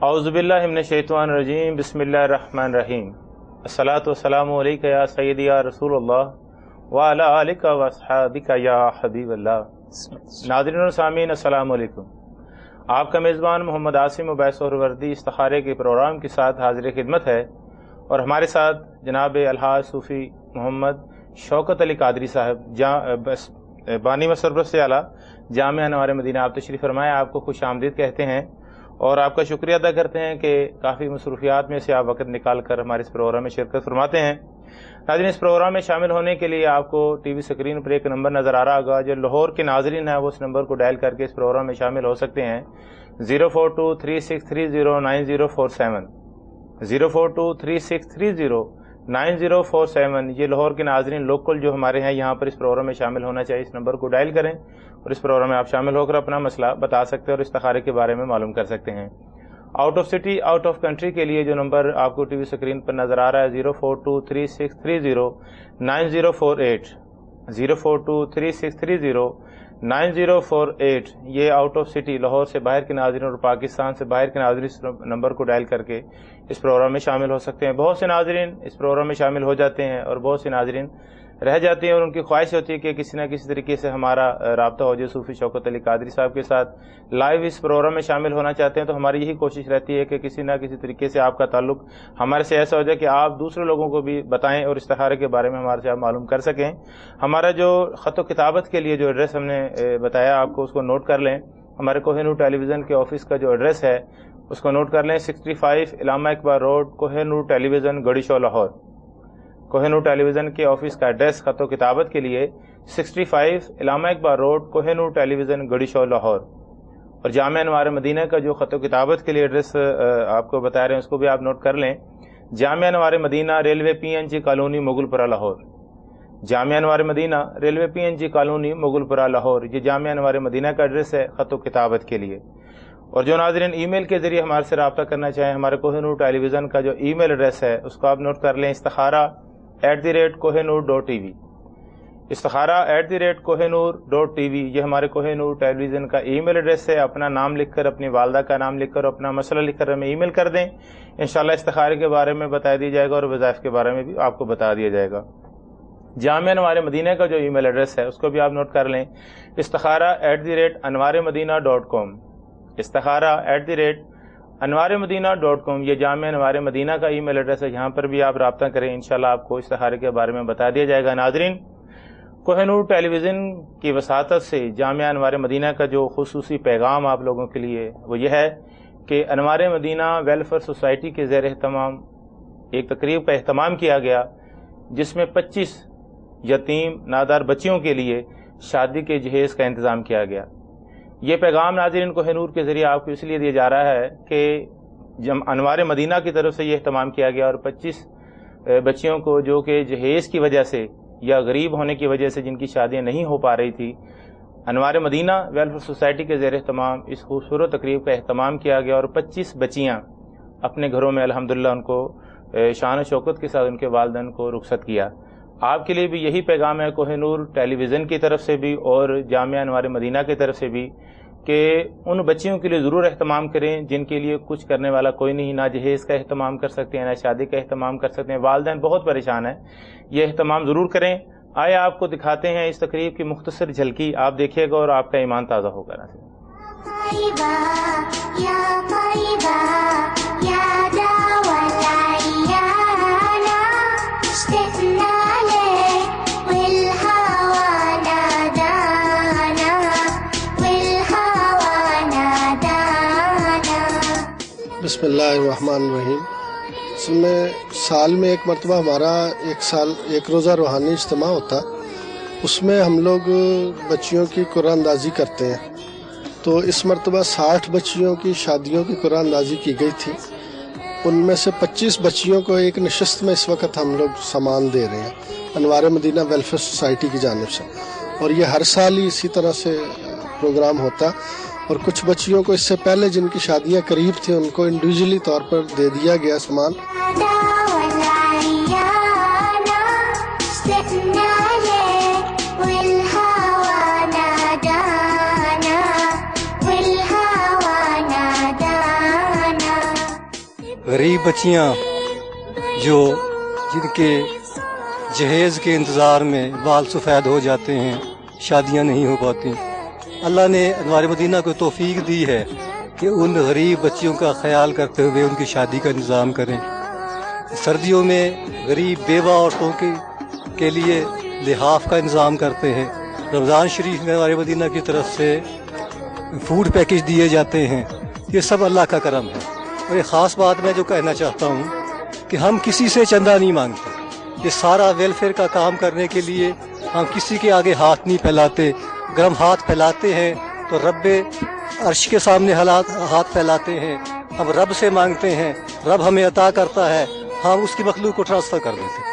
اعوذ باللہ من الشیطان الرجیم بسم اللہ الرحمن الرحیم الصلاۃ والسلام علیک یا سیدی یا رسول اللہ وعلی آلک و اصحابک یا حبیب اللہ۔ ناظرین و سامعین السلام علیکم۔ آپ کا میزبان محمد عاصم مبعث سہروردی استخارے کے پروگرام کے ساتھ حاضر خدمت ہے، اور ہمارے ساتھ جناب الحاج صوفی محمد شوکت علی قادری صاحب بانی و سرپرست اعلیٰ جامعہ انوار مدینہ، آپ تشریف فرمائے۔ آپ کو خوش آمدید کہتے ہیں اور آپ کا شکریہ ادا کرتے ہیں کہ کافی مصروفیات میں سے آپ وقت نکال کر ہمارے اس پروگرام میں شرکت فرماتے ہیں۔ ناظرین، اس پروگرام میں شامل ہونے کے لیے آپ کو ٹی وی سکرین پر ایک نمبر نظر آ رہا ہوگا، جو لاہور کے ناظرین ہیں وہ اس نمبر کو ڈائل کر کے اس پروگرام میں شامل ہو سکتے ہیں۔ 04236309047 04236309047 یہ لاہور کے ناظرین لوکل جو ہمارے ہیں یہاں پر اس پروگرام میں شامل ہونا چاہیے، اس نمبر کو ڈائل کریں اور اس پروگرام میں آپ شامل ہو کر اپنا مسئلہ بتا سکتے ہیں اور استخارے کے بارے میں معلوم کر سکتے ہیں۔ Out of city, out of country کے لیے جو نمبر آپ کو ٹی وی سکرین پر نظر آ رہا ہے 04236309048 04236309048 یہ آؤٹ آف سٹی لاہور سے باہر کے ناظرین اور پاکستان سے باہر کے ناظرین اس نمبر کو ڈائل کر کے اس پروگرام میں شامل ہو سکتے ہیں۔ بہت سے ناظرین اس پروگرام میں شامل ہو جاتے ہیں اور بہت سے ناظرین رہ جاتے ہیں، اور ان کی خواہش ہوتی ہے کہ کسی نہ کسی طریقے سے ہمارا رابطہ ہو جائے۔ صوفی شوکت علی قادری صاحب کے ساتھ لائیو اس پروگرام میں شامل ہونا چاہتے ہیں، تو ہماری یہی کوشش رہتی ہے کہ کسی نہ کسی طریقے سے آپ کا تعلق ہمارے سے ایسا ہو جائے کہ آپ دوسرے لوگوں کو بھی بتائیں اور استخارے کے بارے میں ہمارے سے آپ معلوم کر سکیں۔ ہمارا جو خط و کتابت کے لیے جو ایڈریس ہم نے بتایا آپ کو، اس کو نوٹ کر لیں۔ ہمارے کوہ نور ٹیلی ویژن کے آفس کا جو ایڈریس ہے اس کو نوٹ کر لیں، 65 علامہ اقبال روڈ، کوہ نور ٹیلی ویژن، گڑی شو، لاہور۔ کوہ نور ٹیلی ویژن کے آفس کا ایڈریس خط و کتابت کے لیے 65 علامہ اقبال روڈ، کوہ نور ٹیلی ویژن، گڑی شو، لاہور۔ اور جامعہ انوار مدینہ کا جو خط و کتابت کے لیے ایڈریس آپ کو بتا رہے ہیں اس کو بھی آپ نوٹ کر لیں، جامعہ انوار مدینہ، ریلوے PNG کالونی، مغل پورہ، لاہور۔ جامعہ انوار مدینہ، ریلوے PNG کالونی، مغل پورہ، لاہور، یہ جامعہ انوار مدینہ کا ایڈریس ہے خط و کتابت کے لیے۔ اور جو ناظرین ای میل کے ذریعے ہمارے سے رابطہ کرنا چاہیں، ہمارے کوہ نور ٹیلی ویژن کا جو ای میل ایڈریس ہے اس کو آپ نوٹ کر لیں، استخارہ@kohenur.tv، استخارہ@kohenur.tv یہ ہمارے کوہ نور ٹیلی ویژن کا ای میل ایڈریس ہے۔ اپنا نام لکھ کر، اپنی والدہ کا نام لکھ کر، اپنا مسئلہ لکھ کر ہمیں ای میل کر دیں، انشاءاللہ استخارے کے بارے میں بتا دیا جائے گا اور وظائف کے بارے میں بھی آپ کو بتا دیا جائے گا۔ جامعہ انوار مدینہ کا جو ای میل ایڈریس ہے اس کو بھی آپ نوٹ کر لیں، استخارہ@anwarmadina.com، استخارہ@anwarmadina.com یہ جامعہ انوار مدینہ کا ای میل ایڈریس ہے، یہاں پر بھی آپ رابطہ کریں، انشاءاللہ آپ کو استخارے کے بارے میں بتا دیا جائے گا۔ ناظرین، کوہ نور ٹیلی ویژن کی وساطت سے جامعہ انوار مدینہ کا جو خصوصی پیغام آپ لوگوں کے لیے وہ یہ ہے کہ انوار مدینہ ویلفیئر سوسائٹی کے زیر اہتمام ایک تقریب کا اہتمام کیا گیا، جس میں 25 یتیم نادار بچیوں کے لیے شادی کے جہیز کا انتظام کیا گیا۔ یہ پیغام ناظرین کوہ نور کے ذریعے آپ کو اس لیے دیا جا رہا ہے کہ انوار مدینہ کی طرف سے یہ اہتمام کیا گیا، اور 25 بچیوں کو جو کہ جہیز کی وجہ سے یا غریب ہونے کی وجہ سے جن کی شادیاں نہیں ہو پا رہی تھی، انوار مدینہ ویلفیئر سوسائٹی کے زیر اہتمام اس خوبصورت تقریب کا اہتمام کیا گیا، اور 25 بچیاں اپنے گھروں میں الحمدللہ ان کو شان و شوکت کے ساتھ ان کے والدین کو رخصت کیا۔ آپ کے لیے بھی یہی پیغام ہے کوہ نور ٹیلی ویژن کی طرف سے بھی اور جامعہ انوار مدینہ کی طرف سے بھی، کہ ان بچیوں کے لیے ضرور اہتمام کریں جن کے لیے کچھ کرنے والا کوئی نہیں، نہ جہیز کا اہتمام کر سکتے ہیں، نہ شادی کا اہتمام کر سکتے ہیں، والدین بہت پریشان ہیں، یہ اہتمام ضرور کریں۔ آئے آپ کو دکھاتے ہیں اس تقریب کی مختصر جھلکی، آپ دیکھیے گا اور آپ کا ایمان تازہ ہوگا۔ بسم اللہ الرحمن الرحیم۔ سال میں ایک مرتبہ ہمارا ایک روزہ روحانی اجتماع ہوتا، اس میں ہم لوگ بچیوں کی قرآن اندازی کرتے ہیں، تو اس مرتبہ 60 بچیوں کی شادیوں کی قرآن اندازی کی گئی تھی۔ ان میں سے 25 بچیوں کو ایک نشست میں اس وقت ہم لوگ سامان دے رہے ہیں انوار مدینہ ویلفیئر سوسائٹی کی جانب سے، اور یہ ہر سال ہی اسی طرح سے پروگرام ہوتا، اور کچھ بچیوں کو اس سے پہلے جن کی شادیاں قریب تھیں ان کو انڈیویجولی طور پر دے دیا گیا سامان۔ غریب بچیاں جن کے جہیز کے انتظار میں بال سفید ہو جاتے ہیں، شادیاں نہیں ہو پاتی، اللہ نے انوار مدینہ کو توفیق دی ہے کہ ان غریب بچیوں کا خیال کرتے ہوئے ان کی شادی کا انتظام کریں۔ سردیوں میں غریب بیوہ عورتوں کے لیے لحاف کا انتظام کرتے ہیں۔ رمضان شریف میں انوار مدینہ کی طرف سے فوڈ پیکج دیے جاتے ہیں۔ یہ سب اللہ کا کرم ہے۔ اور ایک خاص بات میں جو کہنا چاہتا ہوں کہ ہم کسی سے چندہ نہیں مانگتے، یہ سارا ویلفیئر کا کام کرنے کے لیے ہم کسی کے آگے ہاتھ نہیں پھیلاتے۔ اگر ہم ہاتھ پھیلاتے ہیں تو رب عرش کے سامنے ہاتھ پھیلاتے ہیں، ہم رب سے مانگتے ہیں، رب ہمیں عطا کرتا ہے، ہم اس کی مخلوق کو ٹرانسفر کر دیتے ہیں۔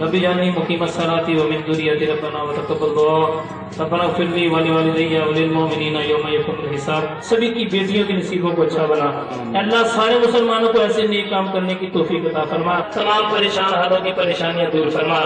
رب اجعلني مقيم الصلاة ومن ذريتي ربنا وتقبل دعاء ربنا اغفر لي ولوالدي وللمؤمنين يوم يقوم الحساب۔ سبھی کی بیٹیوں کی نصیبوں کو اچھا بنا، اللہ سارے مسلمانوں کو ایسے نیک کام کرنے کی توفیق عطا فرما، تمام پریشان حالوں کی پریشانیاں دور فرما،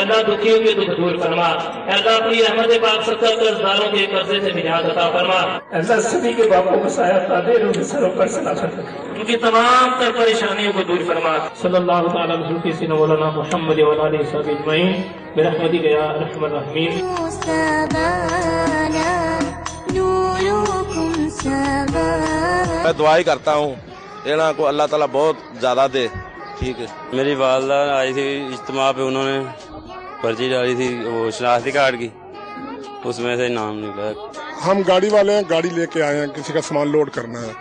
اللہ دکھیوں کے دکھ دور فرما، اللہ اپنی رحمت پاک صدقہ قرض داروں کے قرضے سے نجات عطا فرما، اللہ سبھی کے باپوں کو سایہ قادر ان کے سروں پر سلامت رکھ، ان کی تمام تر پریشانیوں کو دور فرما۔ صلی اللہ تعالی علیہ وسلم مولانا محمد وعلی آلہ وصحبہ اجمعین برحمتک یا ارحم الراحمین۔ میں دعائی کرتا ہوں انہوں کو اللہ تعالیٰ بہت زیادہ دے۔ ٹھیک ہے، میری والدہ آئی تھی اجتماع پہ، انہوں نے پرچی ڈالی تھی وہ شناختی کارڈ کی، اس میں سے نام نکلا۔ ہم گاڑی والے ہیں، گاڑی لے کے آئے ہیں، کسی کا سامان لوڈ کرنا ہے،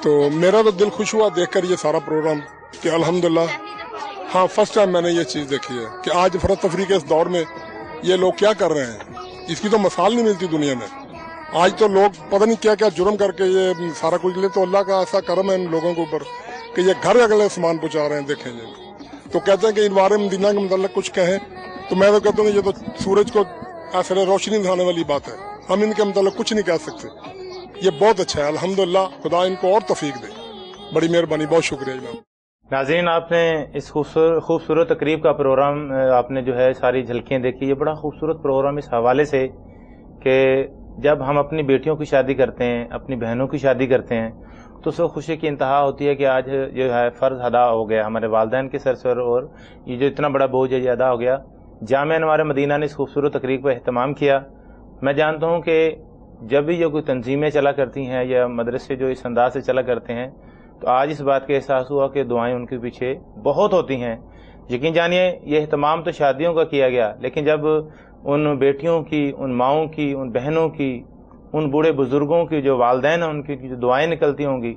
تو میرا تو دل خوش ہوا دیکھ کر یہ سارا پروگرام کہ الحمدللہ ہاں فرسٹ ٹائم میں نے یہ چیز دیکھی ہے کہ آج افراد تفریح کے اس دور میں یہ لوگ کیا کر رہے ہیں، اس کی تو مثال نہیں ملتی دنیا میں۔ آج تو لوگ پتہ نہیں کیا کیا جرم کر کے یہ سارا کچھ لے، تو اللہ کا ایسا کرم ہے ان لوگوں کے اوپر کہ یہ گھر اگلے سامان پہنچا رہے ہیں۔ دیکھیں یہ تو کہتے ہیں کہ انوار مدینہ کے متعلق کچھ کہیں، تو میں تو کہتا ہوں یہ تو سورج کو ایسے روشنی دکھانے والی بات ہے، ہم ان کے متعلق کچھ نہیں کہہ سکتے۔ یہ بہت اچھا ہے، الحمدللہ، خدا ان کو اور توفیق دے، بڑی مہربانی، بہت شکریہ جناب۔ ناظرین، آپ نے اس خوبصورت تقریب کا پروگرام آپ نے جو ہے ساری جھلکیاں دیکھی۔ یہ بڑا خوبصورت پروگرام اس حوالے سے کہ جب ہم اپنی بیٹیوں کی شادی کرتے ہیں، اپنی بہنوں کی شادی کرتے ہیں، تو اس وقت خوشی کی انتہا ہوتی ہے کہ آج جو ہے فرض ادا ہو گیا ہمارے والدین کے سر پر، اور یہ جو اتنا بڑا بوجھ ہے یہ ادا ہو گیا۔ جامعہ انوار مدینہ نے اس خوبصورت تقریب کا اہتمام کیا۔ میں جانتا ہوں کہ جب بھی یہ کوئی تنظیمیں چلا کرتی ہیں یا مدرسے جو اس انداز سے چلا کرتے ہیں، تو آج اس بات کا احساس ہوا کہ دعائیں ان کے پیچھے بہت ہوتی ہیں۔ یقین جانیے یہ اہتمام تو شادیوں کا کیا گیا، لیکن جب ان بیٹیوں کی، ان ماؤں کی، ان بہنوں کی، ان بوڑھے بزرگوں کی جو والدین ہیں ان کی جو دعائیں نکلتی ہوں گی،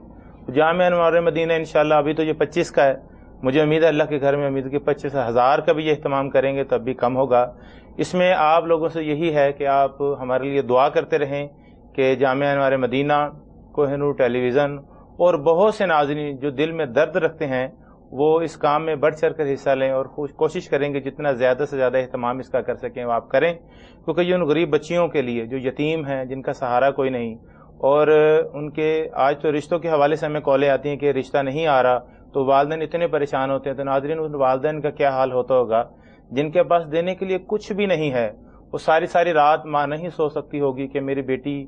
تو جامعہ انوار مدینہ انشاءاللہ ابھی تو یہ 25 کا ہے، مجھے امید ہے اللہ کے گھر میں امید کہ 25,000 کا بھی یہ اہتمام کریں گے تب بھی کم ہوگا۔ اس میں آپ لوگوں سے یہی ہے کہ آپ ہمارے لیے دعا کرتے رہیں کہ جامعہ انوار مدینہ، کوہ نور ٹیلی ویژن اور بہت سے ناظرین جو دل میں درد رکھتے ہیں وہ اس کام میں بڑھ چڑھ کر حصہ لیں اور کوشش کریں کہ جتنا زیادہ سے زیادہ اہتمام اس کا کر سکیں وہ آپ کریں، کیونکہ یہ ان غریب بچیوں کے لیے جو یتیم ہیں، جن کا سہارا کوئی نہیں، اور ان کے آج تو رشتوں کے حوالے سے ہمیں کالیں آتی ہیں کہ رشتہ نہیں آ رہا تو والدین اتنے پریشان ہوتے ہیں۔ تو ناظرین ان والدین کا کیا حال ہوتا ہوگا جن کے پاس دینے کے لیے کچھ بھی نہیں ہے، وہ ساری رات ماں نہیں سو سکتی ہوگی کہ میری بیٹی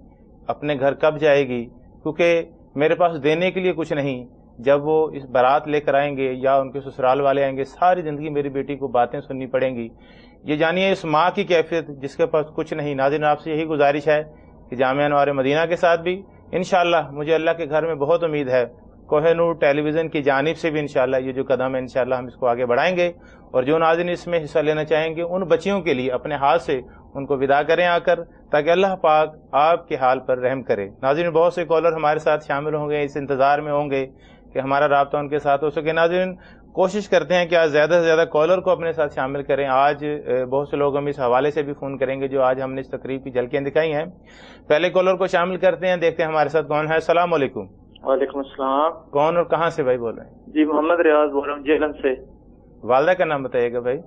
اپنے گھر کب جائے گی، کیونکہ میرے پاس دینے کے لیے کچھ نہیں۔ جب وہ اس بارات لے کر آئیں گے یا ان کے سسرال والے آئیں گے، ساری زندگی میری بیٹی کو باتیں سننی پڑیں گی۔ یہ جانیے اس ماں کی کیفیت جس کے پاس کچھ نہیں۔ ناظرین، آپ سے یہی گزارش ہے کہ جامعہ انوار مدینہ کے ساتھ بھی انشاءاللہ مجھے اللہ کے گھر میں بہت امید ہے، کوہ نور ٹیلی ویژن کی جانب سے بھی انشاءاللہ یہ جو قدم ہے انشاءاللہ ہم اس کو آگے بڑھائیں گے، اور جو ناظرین اس میں حصہ لینا چاہیں گے ان بچیوں کے لیے اپنے ہاتھ سے ان کو ودا کریں آ کر، تاکہ اللہ پاک آپ کے حال پر رحم کرے۔ ناظرین، بہت سے کالر ہمارے ساتھ شامل ہوں گے، اس انتظار میں ہوں گے کہ ہمارا رابطہ ان کے ساتھ ہو سکے۔ ناظرین، کوشش کرتے ہیں کہ آج زیادہ سے زیادہ کالر کو اپنے ساتھ شامل کریں۔ آج بہت سے لوگ ہم اس حوالے سے بھی فون کریں گے جو آج ہم نے اس تقریب کی جھلکیاں دکھائی ہیں۔ پہلے کالر کو شامل کرتے ہیں، دیکھتے ہیں ہمارے ساتھ کون ہے۔ السلام علیکم۔ وعلیکم السلام۔ کون اور کہاں سے بھائی بول رہے ہیں؟ جی محمد ریاض بول رہا ہوں جیلن سے۔ والدہ کا نام بتائیے گا بھائی؟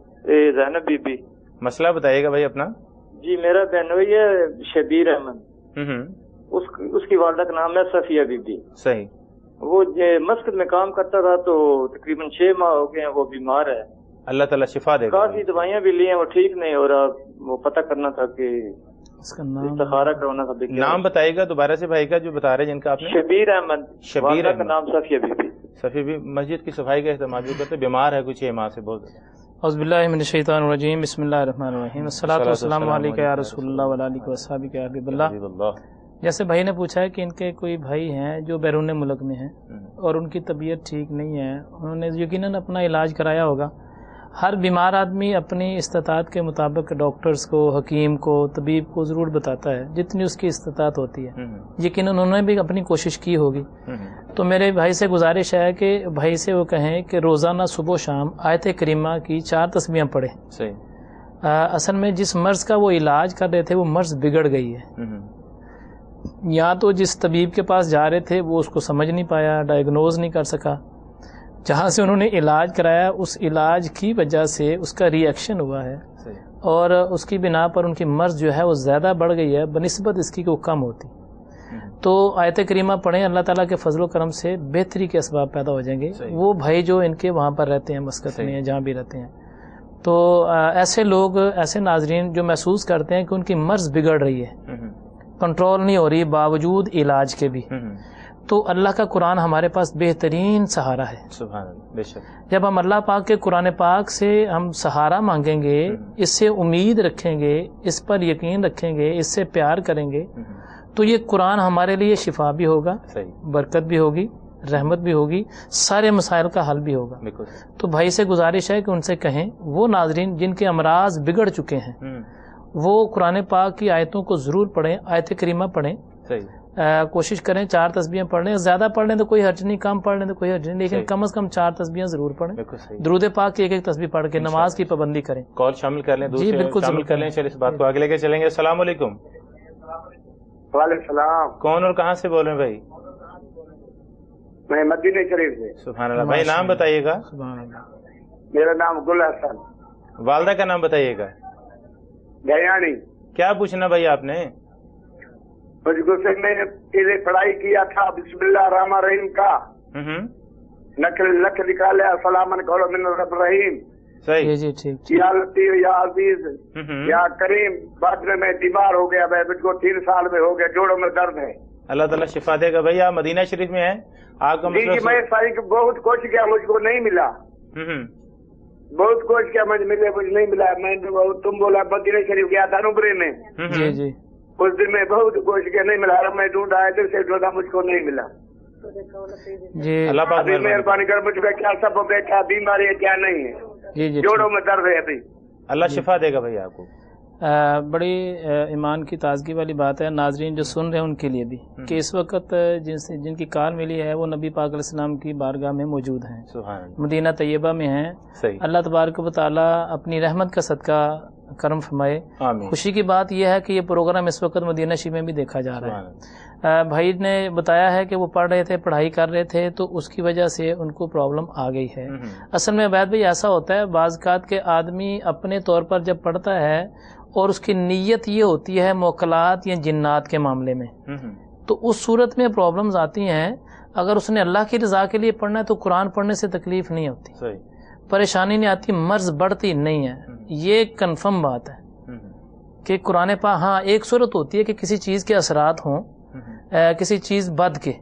زینب بی بی۔ مسئلہ بتائیے گا بھائی اپنا۔ جی میرا بہنوئی ہے شبیر احمد، اس کی والدہ کا نام ہے صفیہ بی بی. صحیح. وہ مسجد میں کام کرتا تھا تو تقریباً 6 ماہ ہو گئے ہیں وہ بیمار ہے. اللہ تعالیٰ شفا دے. کافی دوائیاں بھی لی ہیں وہ ٹھیک نہیں ہو رہا. وہ پتہ کرنا تھا کہ اس کا نام استخارہ کروانا تھا. نام بتائیے گا دوبارہ سے بھائی کا جو بتا رہے جن کا آپ نے. شبیر احمد. شبیر کا نام صفیہ بی بی. صفیہ بی مسجد کی صفائی کا اہتمام بھی کرتے، بیمار ہے کچھ 6 ماہ سے بہت. اعوذ باللہ من الشیطان الرجیم، بسم اللہ الرحمن الرحیم، الصلاۃ والسلام علیکہ یا رسول اللہ وعلی آلہ وصحبہ یا حبیب اللہ. جیسے بھائی نے پوچھا ہے کہ ان کے کوئی بھائی ہیں جو بیرون ملک میں ہیں اور ان کی طبیعت ٹھیک نہیں ہے، انہوں نے یقیناً اپنا علاج کرایا ہوگا. ہر بیمار آدمی اپنی استطاعت کے مطابق ڈاکٹرز کو، حکیم کو، طبیب کو ضرور بتاتا ہے جتنی اس کی استطاعت ہوتی ہے. یقیناً انہوں نے بھی اپنی کوشش کی ہوگی. تو میرے بھائی سے گزارش ہے کہ بھائی سے وہ کہیں کہ روزانہ صبح و شام آیت کریمہ کی 4 تسبیحیں پڑھیں. صحیح. اصل میں جس مرض کا وہ علاج کر رہے تھے وہ مرض بگڑ گئی ہے. یا تو جس طبیب کے پاس جا رہے تھے وہ اس کو سمجھ نہیں پایا، ڈائگنوز نہیں کر سکا، جہاں سے انہوں نے علاج کرایا اس علاج کی وجہ سے اس کا ری ایکشن ہوا ہے اور اس کی بنا پر ان کی مرض جو ہے وہ زیادہ بڑھ گئی ہے بنسبت اس کی کہ وہ کم ہوتی. تو آیت کریمہ پڑھیں، اللہ تعالیٰ کے فضل و کرم سے بہتری کے اسباب پیدا ہو جائیں گے. وہ بھائی جو ان کے وہاں پر رہتے ہیں، مسقط میں جہاں بھی رہتے ہیں، تو ایسے لوگ، ایسے ناظرین جو محسوس کرتے ہیں کہ ان کی مرض بگڑ رہی ہے، کنٹرول نہیں ہو رہی باوجود علاج کے بھی، تو اللہ کا قرآن ہمارے پاس بہترین سہارا ہے. سبحان اللہ. بے شک. جب ہم اللہ پاک کے قرآن پاک سے ہم سہارا مانگیں گے، اس سے امید رکھیں گے، اس پر یقین رکھیں گے، اس سے پیار کریں گے، تو یہ قرآن ہمارے لیے شفا بھی ہوگا، برکت بھی ہوگی، رحمت بھی ہوگی، سارے مسائل کا حل بھی ہوگا. تو بھائی سے گزارش ہے کہ ان سے کہیں، وہ ناظرین جن کے امراض بگڑ چکے ہیں وہ قرآن پاک کی آیتوں کو ضرور پڑھیں، آیت کریمہ پڑھیں. کوشش کریں 4 تسبیحیں پڑھ لیں، زیادہ پڑھ لیں تو کوئی حرج نہیں، کم پڑھ لیں تو کوئی حرج نہیں، لیکن کم از کم 4 تسبیحیں ضرور پڑھیں. درود پاک کی 1 تسبیح پڑھ کے نماز کی پابندی کریں. کال شامل کر لیں. جی بالکل شامل کر لیں. چلیے اس بات کو آگے لے کے چلیں گے. السلام علیکم. وعلیکم السلام. کون اور کہاں سے بول رہے ہیں بھائی؟ میں مدینہ شریف سے. سبحان اللہ. بھائی نام بتائیے گا. سبحان اللہ. میرا نام گل حسن. والدہ کا نام بتائیے گا. گیانی. کیا پوچھنا بھائی آپ نے؟ مجھ کو سے میں نے پڑھائی کیا تھا بسم اللہ الرحمن الرحیم کا، لکھ نکالے السلام علیکم من رب رحیم. صحیح. جی ٹھیک. یا لطیف یا عزیز یا کریم. بعد میں بیمار ہو گیا، میں مجھ کو 3 سال میں ہو گیا، جوڑوں میں درد ہے. اللہ تعالیٰ شفا دے گا. بھائی آپ مدینہ شریف میں ہیں، آپ کا جی میں بہت کوشش کیا، مجھ کو نہیں ملا. بہت کوشش کیا، مجھے نہیں ملا. میں تم بولا مدینہ شریف گیا تھا نبرے میں. جی جی. اس دن میں بہت کوشش کیا، نہیں ملا. میں ڈھونڈا ادھر سے ڈھونڈا، مجھ کو نہیں ملا. جی اللہ پاک مہربانی کر، مجھ پہ کیا سب بیٹھا، بیماری ہے کیا نہیں ہے. جی جی. جوڑوں میں درد ہے ابھی. اللہ شفا دے گا بھائی آپ کو. بڑی ایمان کی تازگی والی بات ہے ناظرین جو سن رہے ہیں ان کے لیے بھی، کہ اس وقت جن کی کار ملی ہے وہ نبی پاک علیہ السلام کی بارگاہ میں موجود ہیں، مدینہ طیبہ میں ہیں. اللہ تبارک و تعالی اپنی رحمت کا صدقہ کرم فرمائے. خوشی کی بات یہ ہے کہ یہ پروگرام اس وقت مدینہ شریف میں بھی دیکھا جا رہا ہے. بھائی نے بتایا ہے کہ وہ پڑھ رہے تھے، پڑھائی کر رہے تھے، تو اس کی وجہ سے ان کو پرابلم آ گئی ہے. اصل میں عبید بھائی ایسا ہوتا ہے بعض اوقات کے آدمی اپنے طور پر جب پڑھتا ہے اور اس کی نیت یہ ہوتی ہے موکلات یا جنات کے معاملے میں، تو اس صورت میں پرابلمز آتی ہیں. اگر اس نے اللہ کی رضا کے لیے پڑھنا ہے تو قرآن پڑھنے سے تکلیف نہیں ہوتی، پریشانی نہیں آتی، مرض بڑھتی نہیں ہے. یہ کنفرم بات ہے کہ قرآن پاک، ہاں ایک صورت ہوتی ہے کہ کسی چیز کے اثرات ہوں، کسی چیز بد کے،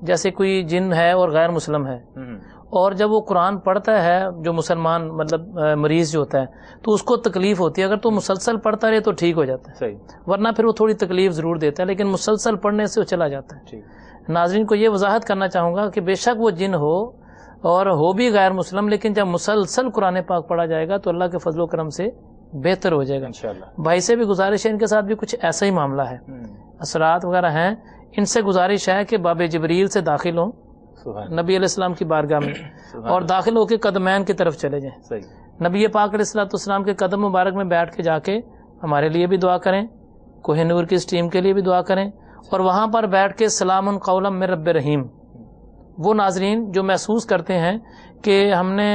جیسے کوئی جن ہے اور غیر مسلم ہے، اور جب وہ قرآن پڑھتا ہے جو مسلمان مطلب مریض جو ہوتا ہے تو اس کو تکلیف ہوتی ہے. اگر تو مسلسل پڑھتا رہے تو ٹھیک ہو جاتا ہے، ورنہ پھر وہ تھوڑی تکلیف ضرور دیتا ہے، لیکن مسلسل پڑھنے سے وہ چلا جاتا ہے. ناظرین کو یہ وضاحت کرنا چاہوں گا کہ بے شک وہ جن ہو اور ہو بھی غیر مسلم، لیکن جب مسلسل قرآن پاک پڑھا جائے گا تو اللہ کے فضل و کرم سے بہتر ہو جائے گا انشاءاللہ. بھائی سے بھی گزارش ہے، ان کے ساتھ بھی کچھ ایسا ہی معاملہ ہے، اثرات وغیرہ ہیں. ان سے گزارش ہے کہ باب جبریل سے داخل ہوں نبی علیہ السلام کی بارگاہ میں، اور داخل ہو کے قدمین کی طرف چلے جائیں. نبی پاک علیہ السلام کے قدم مبارک میں بیٹھ کے جا کے ہمارے لیے بھی دعا کریں، کوہ نور کی اس ٹیم کے لیے بھی دعا کریں، اور وہاں پر بیٹھ کے سلام قولا من رب رحیم وہ ناظرین جو محسوس کرتے ہیں کہ ہم نے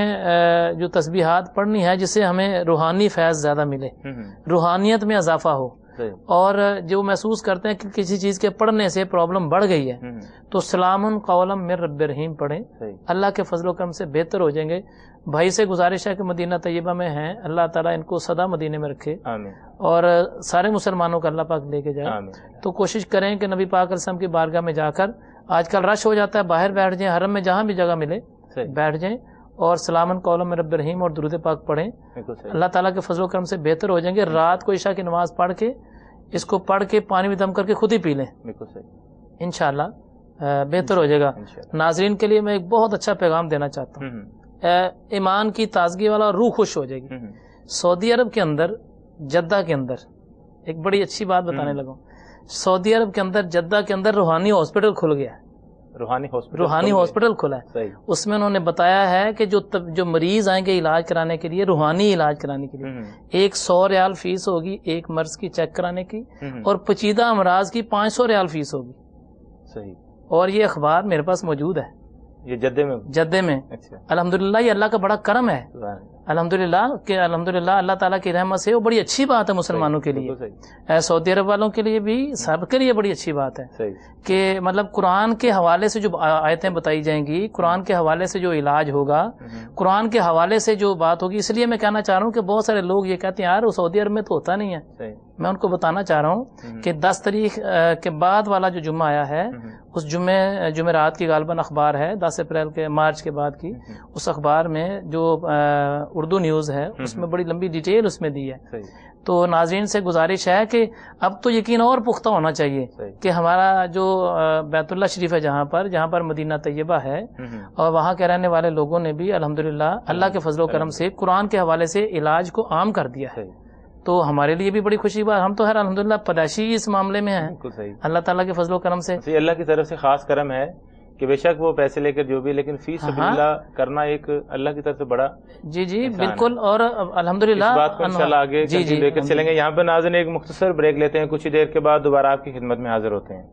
جو تسبیحات پڑھنی ہے جس سے ہمیں روحانی فیض زیادہ ملے، روحانیت میں اضافہ ہو، اور جو محسوس کرتے ہیں کہ کسی چیز کے پڑھنے سے پرابلم بڑھ گئی ہے، تو سلام قولا من رب رحیم پڑھیں، اللہ کے فضل و کرم سے بہتر ہو جائیں گے۔ بھائی سے گزارش ہے کہ مدینہ طیبہ میں ہیں، اللہ تعالیٰ ان کو سدا مدینے میں رکھے اور سارے مسلمانوں کو اللہ پاک لے کے جائے۔ تو کوشش کریں کہ نبی پاک علیہ السلام کی بارگاہ میں جا کر، آج کل رش ہو جاتا ہے، باہر بیٹھ جائیں، حرم میں جہاں بھی جگہ ملے بیٹھ جائیں اور سلام قولا من رب رحیم اور درود پاک پڑھیں، اللہ تعالیٰ کے فضل و کرم سے بہتر ہو جائیں گے۔ رات کو عشاء کی نماز پڑھ کے اس کو پڑھ کے پانی میں دم کر کے خود ہی پی لیں، انشاءاللہ بہتر ہو جائے گا۔ ناظرین کے لیے میں ایک بہت اچھا پیغام دینا چاہتا ہوں، ایمان کی تازگی والا، روح خوش ہو جائے گی۔ سعودی عرب کے اندر، جدہ کے اندر ایک بڑی اچھی بات بتانے لگا ہوں، سعودی عرب کے اندر جدہ کے اندر روحانی ہاسپٹل کھل گیا ہے، روحانی ہاسپٹل کھلا ہے۔ اس میں انہوں نے بتایا ہے کہ جو مریض آئیں گے علاج کرانے کے لیے، روحانی علاج کرانے کے لیے، 100 ریال فیس ہوگی ایک مرض کی چیک کرانے کی، اور پیچیدہ امراض کی 500 ریال فیس ہوگی۔ اور یہ اخبار میرے پاس موجود ہے، یہ جدے میں الحمدللہ، یہ اللہ کا بڑا کرم ہے الحمدللہ کہ الحمدللہ اللہ تعالیٰ کی رحمت سے وہ بڑی اچھی بات ہے مسلمانوں کے لیے، سعودی عرب والوں کے لیے بھی، سب کے لیے بڑی اچھی بات ہے کہ مطلب قرآن کے حوالے سے جو آیتیں بتائی جائیں گی، قرآن کے حوالے سے جو علاج ہوگا، قرآن کے حوالے سے جو بات ہوگی۔ اس لیے میں کہنا چاہ رہا ہوں کہ بہت سارے لوگ یہ کہتے ہیں یار سعودی عرب میں تو ہوتا نہیں ہے، میں ان کو بتانا چاہ رہا ہوں کہ 10 تاریخ کے بعد والا جو جمعہ آیا ہے، اس جمعرات کی غالباً اخبار ہے 10 اپریل کے، مارچ کے بعد کی، اس اخبار میں جو اردو نیوز ہے اس میں بڑی لمبی ڈیٹیل اس میں دی ہے۔ تو ناظرین سے گزارش ہے کہ اب تو یقین اور پختہ ہونا چاہیے کہ ہمارا جو بیت اللہ شریف ہے جہاں پر مدینہ طیبہ ہے، اور وہاں کے رہنے والے لوگوں نے بھی الحمدللہ اللہ کے فضل و کرم سے قرآن کے حوالے سے علاج کو عام کر دیا ہے۔ تو ہمارے لیے بھی بڑی خوشی بات، ہم تو الحمدللہ پداشی اس معاملے میں ہیں اللہ تعالیٰ کے فضل و کرم سے۔ اللہ کی طرف سے خاص کرم ہے کہ بے شک وہ پیسے لے کر جو بھی، لیکن فی سبیل اللہ کرنا ایک اللہ کی طرف سے بڑا جی بالکل، اور الحمدللہ اس بات کو انشاءاللہ آگے لے کر چلیں گے۔ یہاں پہ ناظرین ایک مختصر بریک لیتے ہیں، کچھ ہی دیر کے بعد دوبارہ آپ کی خدمت میں حاضر ہوتے ہیں۔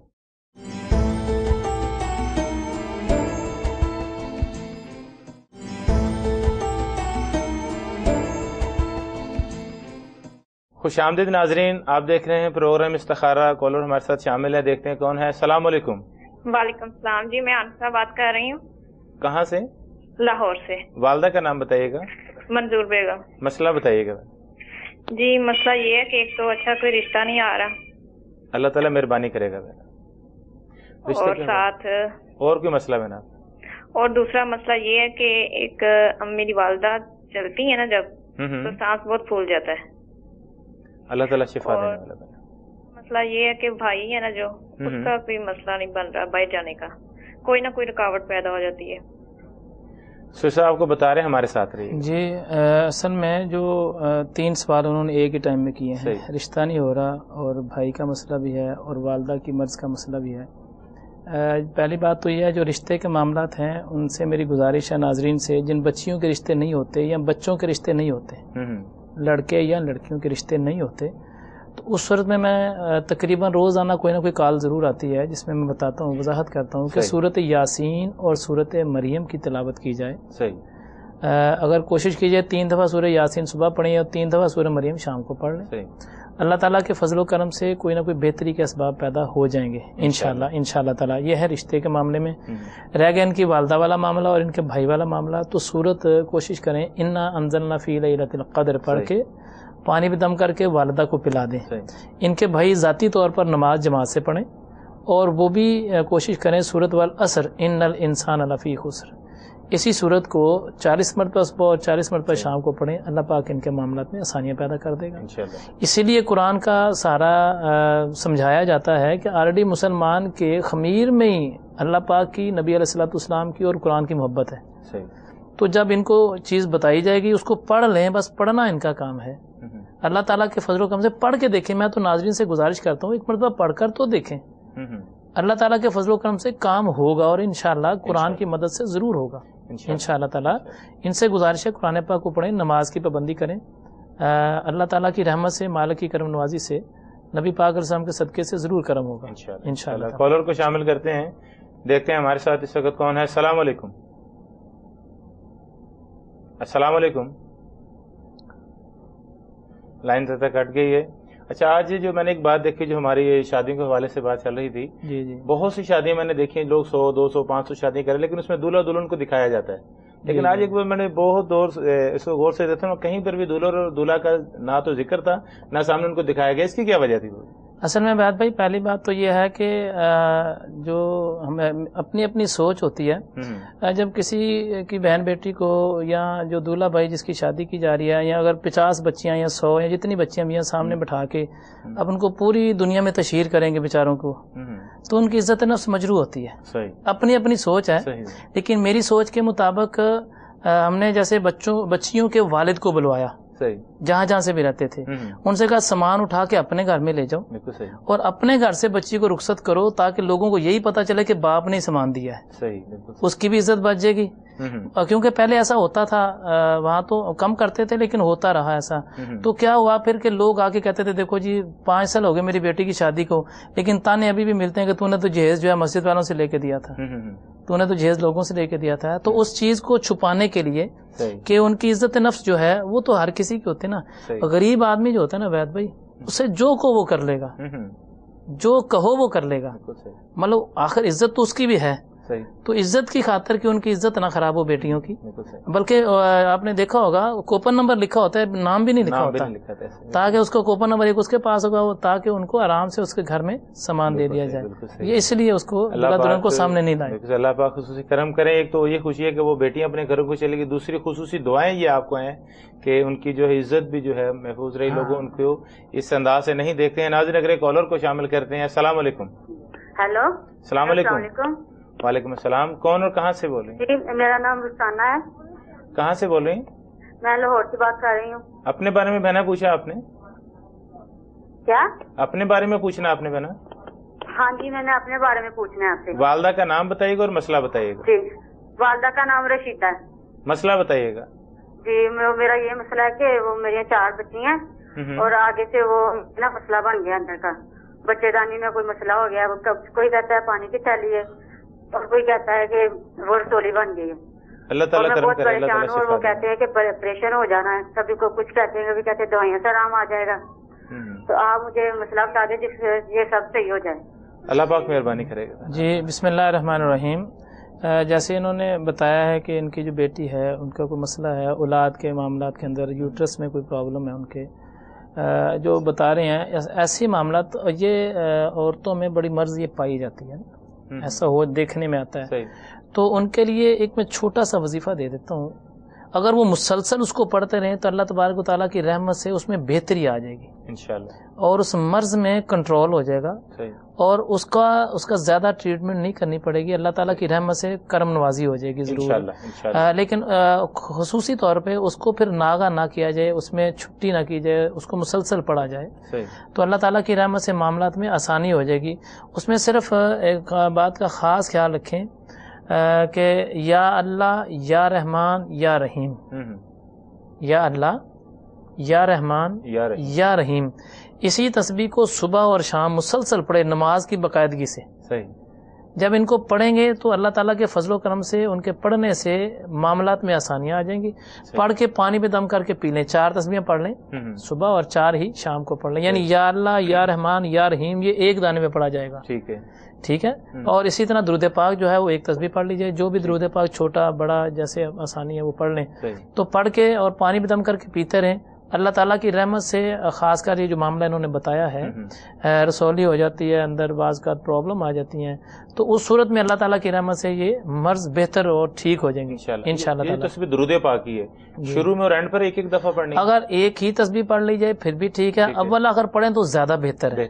خوش آمدید ناظرین، آپ دیکھ رہے ہیں پروگرام استخارہ، کالر ہمارے ساتھ شامل ہے، دیکھتے ہیں کون ہے۔ السلام علیکم۔ وعلیکم السلام جی، میں انسا بات کر رہی ہوں۔ کہاں سے؟ لاہور سے۔ والدہ کا نام بتائیے گا۔ منظور بیگم۔ مسئلہ بتائیے گا۔ جی مسئلہ یہ ہے کہ ایک تو اچھا کوئی رشتہ نہیں آ رہا، اللہ تعالیٰ مہربانی کرے گا، اور ساتھ اور کوئی مسئلہ بنا، اور دوسرا مسئلہ یہ ہے کہ ایک میری والدہ چلتی ہے نا جب تو سانس بہت پھول جاتا ہے، اللہ تعالیٰ شفا دینے والا بنا۔ مسئلہ یہ ہے کہ بھائی ہے نا جو، اس کا کوئی مسئلہ نہیں بن رہا، باہر جانے کا کوئی نہ کوئی رکاوٹ پیدا ہو جاتی ہے۔ صاحب آپ کو بتا رہے ہیں ہمارے ساتھ رہی جی، اصل میں جو 3 سوال انہوں نے ایک ہی ٹائم میں کیے ہیں، رشتہ نہیں ہو رہا، اور بھائی کا مسئلہ بھی ہے، اور والدہ کی مرض کا مسئلہ بھی ہے۔ پہلی بات تو یہ ہے جو رشتے کے معاملات ہیں ان سے میری گزارش ہے ناظرین سے، جن بچیوں کے رشتے نہیں ہوتے یا بچوں کے رشتے نہیں ہوتے، لڑکے یا لڑکیوں کے رشتے نہیں ہوتے، تو اس صورت میں تقریباً روزانہ کوئی نہ کوئی کال ضرور آتی ہے جس میں بتاتا ہوں، وضاحت کرتا ہوں کہ سورت یاسین اور سورت مریم کی تلاوت کی جائے۔ اگر کوشش کی جائے 3 دفعہ سورہ یاسین صبح پڑھیں اور 3 دفعہ سورہ مریم شام کو پڑھ لیں، اللہ تعالیٰ کے فضل و کرم سے کوئی نہ کوئی بہتری کے اسباب پیدا ہو جائیں گے انشاءاللہ تعالیٰ۔ یہ ہے رشتے کے معاملے میں۔ رہ گیا ان کی والدہ والا معاملہ اور ان کے بھائی والا معاملہ، تو سورت کوشش کریں انا انزلنا فی لیلۃ القدر پڑھ کے پانی پہ دم کر کے والدہ کو پلا دیں۔ ان کے بھائی ذاتی طور پر نماز جماعت سے پڑھیں، اور وہ بھی کوشش کریں سورت والعصر ان الانسان لفی خسر، اسی صورت کو 40 مرتبہ صبح اور 40 مرتبہ شام کو پڑھیں، اللہ پاک ان کے معاملات میں آسانیاں پیدا کر دے گا اسی لیے قرآن کا سارا سمجھایا جاتا ہے کہ آلریڈی مسلمان کے خمیر میں ہی اللہ پاک کی، نبی علیہ الصلوۃ والسلام کی اور قرآن کی محبت ہے۔ تو جب ان کو چیز بتائی جائے گی اس کو پڑھ لیں، بس پڑھنا ان کا کام ہے۔ اللہ تعالیٰ کے فضل و کرم سے پڑھ کے دیکھیں، میں تو ناظرین سے گزارش کرتا ہوں ایک مرتبہ پڑھ کر تو دیکھیں، اللہ تعالیٰ کے فضل و کرم سے کام ہوگا، اور انشاءاللہ قرآن کی مدد سے ضرور ہوگا انشاءاللہ تعالیٰ۔ ان سے گزارش ہے قرآن پاک کو پڑھیں، نماز کی پابندی کریں، اللہ تعالیٰ کی رحمت سے، مالک کی کرم نوازی سے، نبی پاک علیہ السلام کے صدقے سے ضرور کرم ہوگا انشاءاللہ۔ کالر کو شامل کرتے ہیں۔ دیکھتے ہیں ہمارے ساتھ اس وقت کون ہے. السلام علیکم. السلام علیکم. لائن سے کٹ گئی ہے. اچھا آج جو میں نے ایک بات دیکھی جو ہماری شادیوں کے حوالے سے بات چل رہی تھی, جی بہت سی شادیاں میں نے دیکھی ہیں, لوگ 100 200 500 شادیاں کریں لیکن اس میں دولہا دلہن کو دکھایا جاتا ہے. لیکن آج ایک بار میں نے بہت اس کو غور سے دیکھا ہوں, کہیں پر بھی دولہا اور دولہا کا نہ تو ذکر تھا نہ سامنے ان کو دکھایا گیا. اس کی کیا وجہ تھی؟ اصل میں بات بھائی پہلی بات تو یہ ہے کہ جو ہمیں اپنی اپنی سوچ ہوتی ہے. جب کسی کی بہن بیٹی کو یا جو دولہا بھائی جس کی شادی کی جا رہی ہے, یا اگر 50 بچیاں یا 100 یا جتنی بچیاں بھی ہیں سامنے بٹھا کے اب ان کو پوری دنیا میں تشہیر کریں گے بیچاروں کو, تو ان کی عزت نفس مجروح ہوتی ہے. اپنی اپنی سوچ ہے. لیکن میری سوچ کے مطابق ہم نے جیسے بچیوں کے والد کو بلوایا جہاں جہاں سے بھی رہتے تھے, ان سے کہا سامان اٹھا کے اپنے گھر میں لے جاؤ اور اپنے گھر سے بچی کو رخصت کرو تاکہ لوگوں کو یہی پتا چلے کہ باپ نے سامان دیا ہے, اس کی بھی عزت بچ جائے گی. کیونکہ پہلے ایسا ہوتا تھا, وہاں تو کم کرتے تھے لیکن ہوتا رہا ایسا. تو کیا ہوا پھر کہ لوگ آ کے کہتے تھے دیکھو جی 5 سال ہو گئے میری بیٹی کی شادی کو, لیکن تانے ابھی بھی ملتے ہیں کہ تو نے تو جہیز جو ہے مسجد والوں سے لے کے دیا تھا, تو نے تو جہیز لوگوں سے لے کے دیا تھا. تو اس چیز کو چھپانے کے لیے کہ ان کی عزت نفس جو ہے وہ تو ہر کسی کی ہوتی ہے نا. غریب آدمی جو ہوتا ہے نا وید بھائی, اسے جو کو وہ کر لے گا, جو کہو وہ کر لے گا. مطلب آخر عزت تو اس کی بھی ہے, تو عزت کی خاطر کہ ان کی عزت نہ خراب ہو بیٹیوں کی. بلکہ آپ نے دیکھا ہوگا کوپن نمبر لکھا ہوتا ہے, نام بھی نہیں لکھا ہوتا, تاکہ اس کو کوپن نمبر ایک اس کے پاس ہوگا تاکہ ان کو آرام سے اس کے گھر میں سامان دے دیا جائے. یہ اس لیے اس کو دلہن کو سامنے نہیں لائے. اللہ پاک خصوصی کرم کرے. ایک تو یہ خوشی ہے کہ وہ بیٹیاں اپنے گھروں کو چلے گی, دوسری خصوصی دعائیں یہ آپ کو ہیں کہ ان کی جو ہے عزت بھی جو ہے محفوظ رہی, لوگوں ان کو اس انداز سے نہیں دیکھتے ہیں. ناظرین اگر ایک کالر کو شامل کرتے ہیں. السلام علیکم. ہیلو, السلام علیکم. وعلیکم السلام. کون اور کہاں سے بول رہی ہیں؟ جی میرا نام رخسانہ ہے. کہاں سے بول رہی ہیں؟ میں لاہور سے بات کر رہی ہوں. اپنے بارے میں بہنا پوچھا آپ نے؟ کیا اپنے بارے میں پوچھنا آپ نے بہنا؟ ہاں جی میں نے اپنے بارے میں پوچھنا ہے آپ سے. والدہ کا نام بتائیے گا اور مسئلہ بتائیے گا. جی والدہ کا نام رشیدہ ہے. مسئلہ بتائیے گا. جی میرا یہ مسئلہ ہے کہ وہ میری 4 بچی ہیں اور آگے سے وہ نا مسئلہ بن گیا اندر کا, بچے دانی میں کوئی مسئلہ ہو گیا. کوئی کہتا ہے پانی کی تھیلی ہے اور کوئی کہتا ہے کہ وہ رسولی بن گئی ہے. اللہ تعالیٰ کرم بہت کرے. اللہ پریشان تعالیٰ ہوں, اور وہ کہتے ہیں کہ پریشر ہو جانا ہے, کبھی کو کچھ کہتے ہیں کبھی کہتے ہیں دوائیوں سے آرام آ جائے گا. تو آپ مجھے مسئلہ بتا دیں جس سے یہ سب صحیح ہو جائے. اللہ پاک مہربانی کرے گا. جی بسم اللہ الرحمن الرحیم. جیسے انہوں نے بتایا ہے کہ ان کی جو بیٹی ہے ان کا کوئی مسئلہ ہے اولاد کے معاملات کے اندر, یوٹرس میں کوئی پرابلم ہے ان کے, جو بتا رہے ہیں ایسی معاملات یہ عورتوں میں بڑی مرض یہ پائی جاتی ہے, ایسا ہو دیکھنے میں آتا ہے. تو ان کے لیے ایک میں چھوٹا سا وظیفہ دے دیتا ہوں, اگر وہ مسلسل اس کو پڑھتے رہیں تو اللہ تبارک و تعالیٰ کی رحمت سے اس میں بہتری آ جائے گی انشاءاللہ, اور اس مرض میں کنٹرول ہو جائے گا, اور اس کا زیادہ ٹریٹمنٹ نہیں کرنی پڑے گی. اللہ تعالیٰ کی رحمت سے کرم نوازی ہو جائے گی ضرور. لیکن خصوصی طور پہ اس کو پھر ناغہ نہ کیا جائے, اس میں چھٹی نہ کی جائے, اس کو مسلسل پڑھا جائے, تو اللہ تعالیٰ کی رحمت سے معاملات میں آسانی ہو جائے گی. اس میں صرف ایک بات کا خاص خیال رکھیں کہ یا اللہ یا رحمان یا رحیم, یا اللہ یا رحمان یا رحیم, اسی تسبیح کو صبح اور شام مسلسل پڑھے نماز کی باقاعدگی سے. جب ان کو پڑھیں گے تو اللہ تعالیٰ کے فضل و کرم سے ان کے پڑھنے سے معاملات میں آسانیاں آ جائیں گی. پڑھ کے پانی پہ دم کر کے پی لیں, 4 تسبیحیں پڑھ لیں صبح اور 4 ہی شام کو پڑھ لیں, یعنی یا اللہ یا رحمان یا رحیم یہ ایک دانے میں پڑھا جائے گا. ٹھیک ہے. اور اسی طرح درود پاک جو ہے وہ ایک تسبیح پڑھ لیجئے, جو بھی درود پاک چھوٹا بڑا جیسے آسانی ہے وہ پڑھ لیں. تو پڑھ کے اور پانی پہ دم کر کے پیتے رہیں. اللہ تعالیٰ کی رحمت سے خاص کر یہ جو معاملہ انہوں نے بتایا ہے رسولی ہو جاتی ہے, اندر بعض کا پرابلم آ جاتی ہیں, تو اس صورت میں اللہ تعالیٰ کی رحمت سے یہ مرض بہتر اور ٹھیک ہو جائیں گے انشاءاللہ. یہ تسبیح درود پاک کی ہے, شروع میں اور اینڈ پر ایک ایک دفعہ پڑھنی, اگر ایک ہی تسبیح پڑھ لی جائے پھر بھی ٹھیک ہے, اول اگر پڑھیں تو زیادہ بہتر ہے.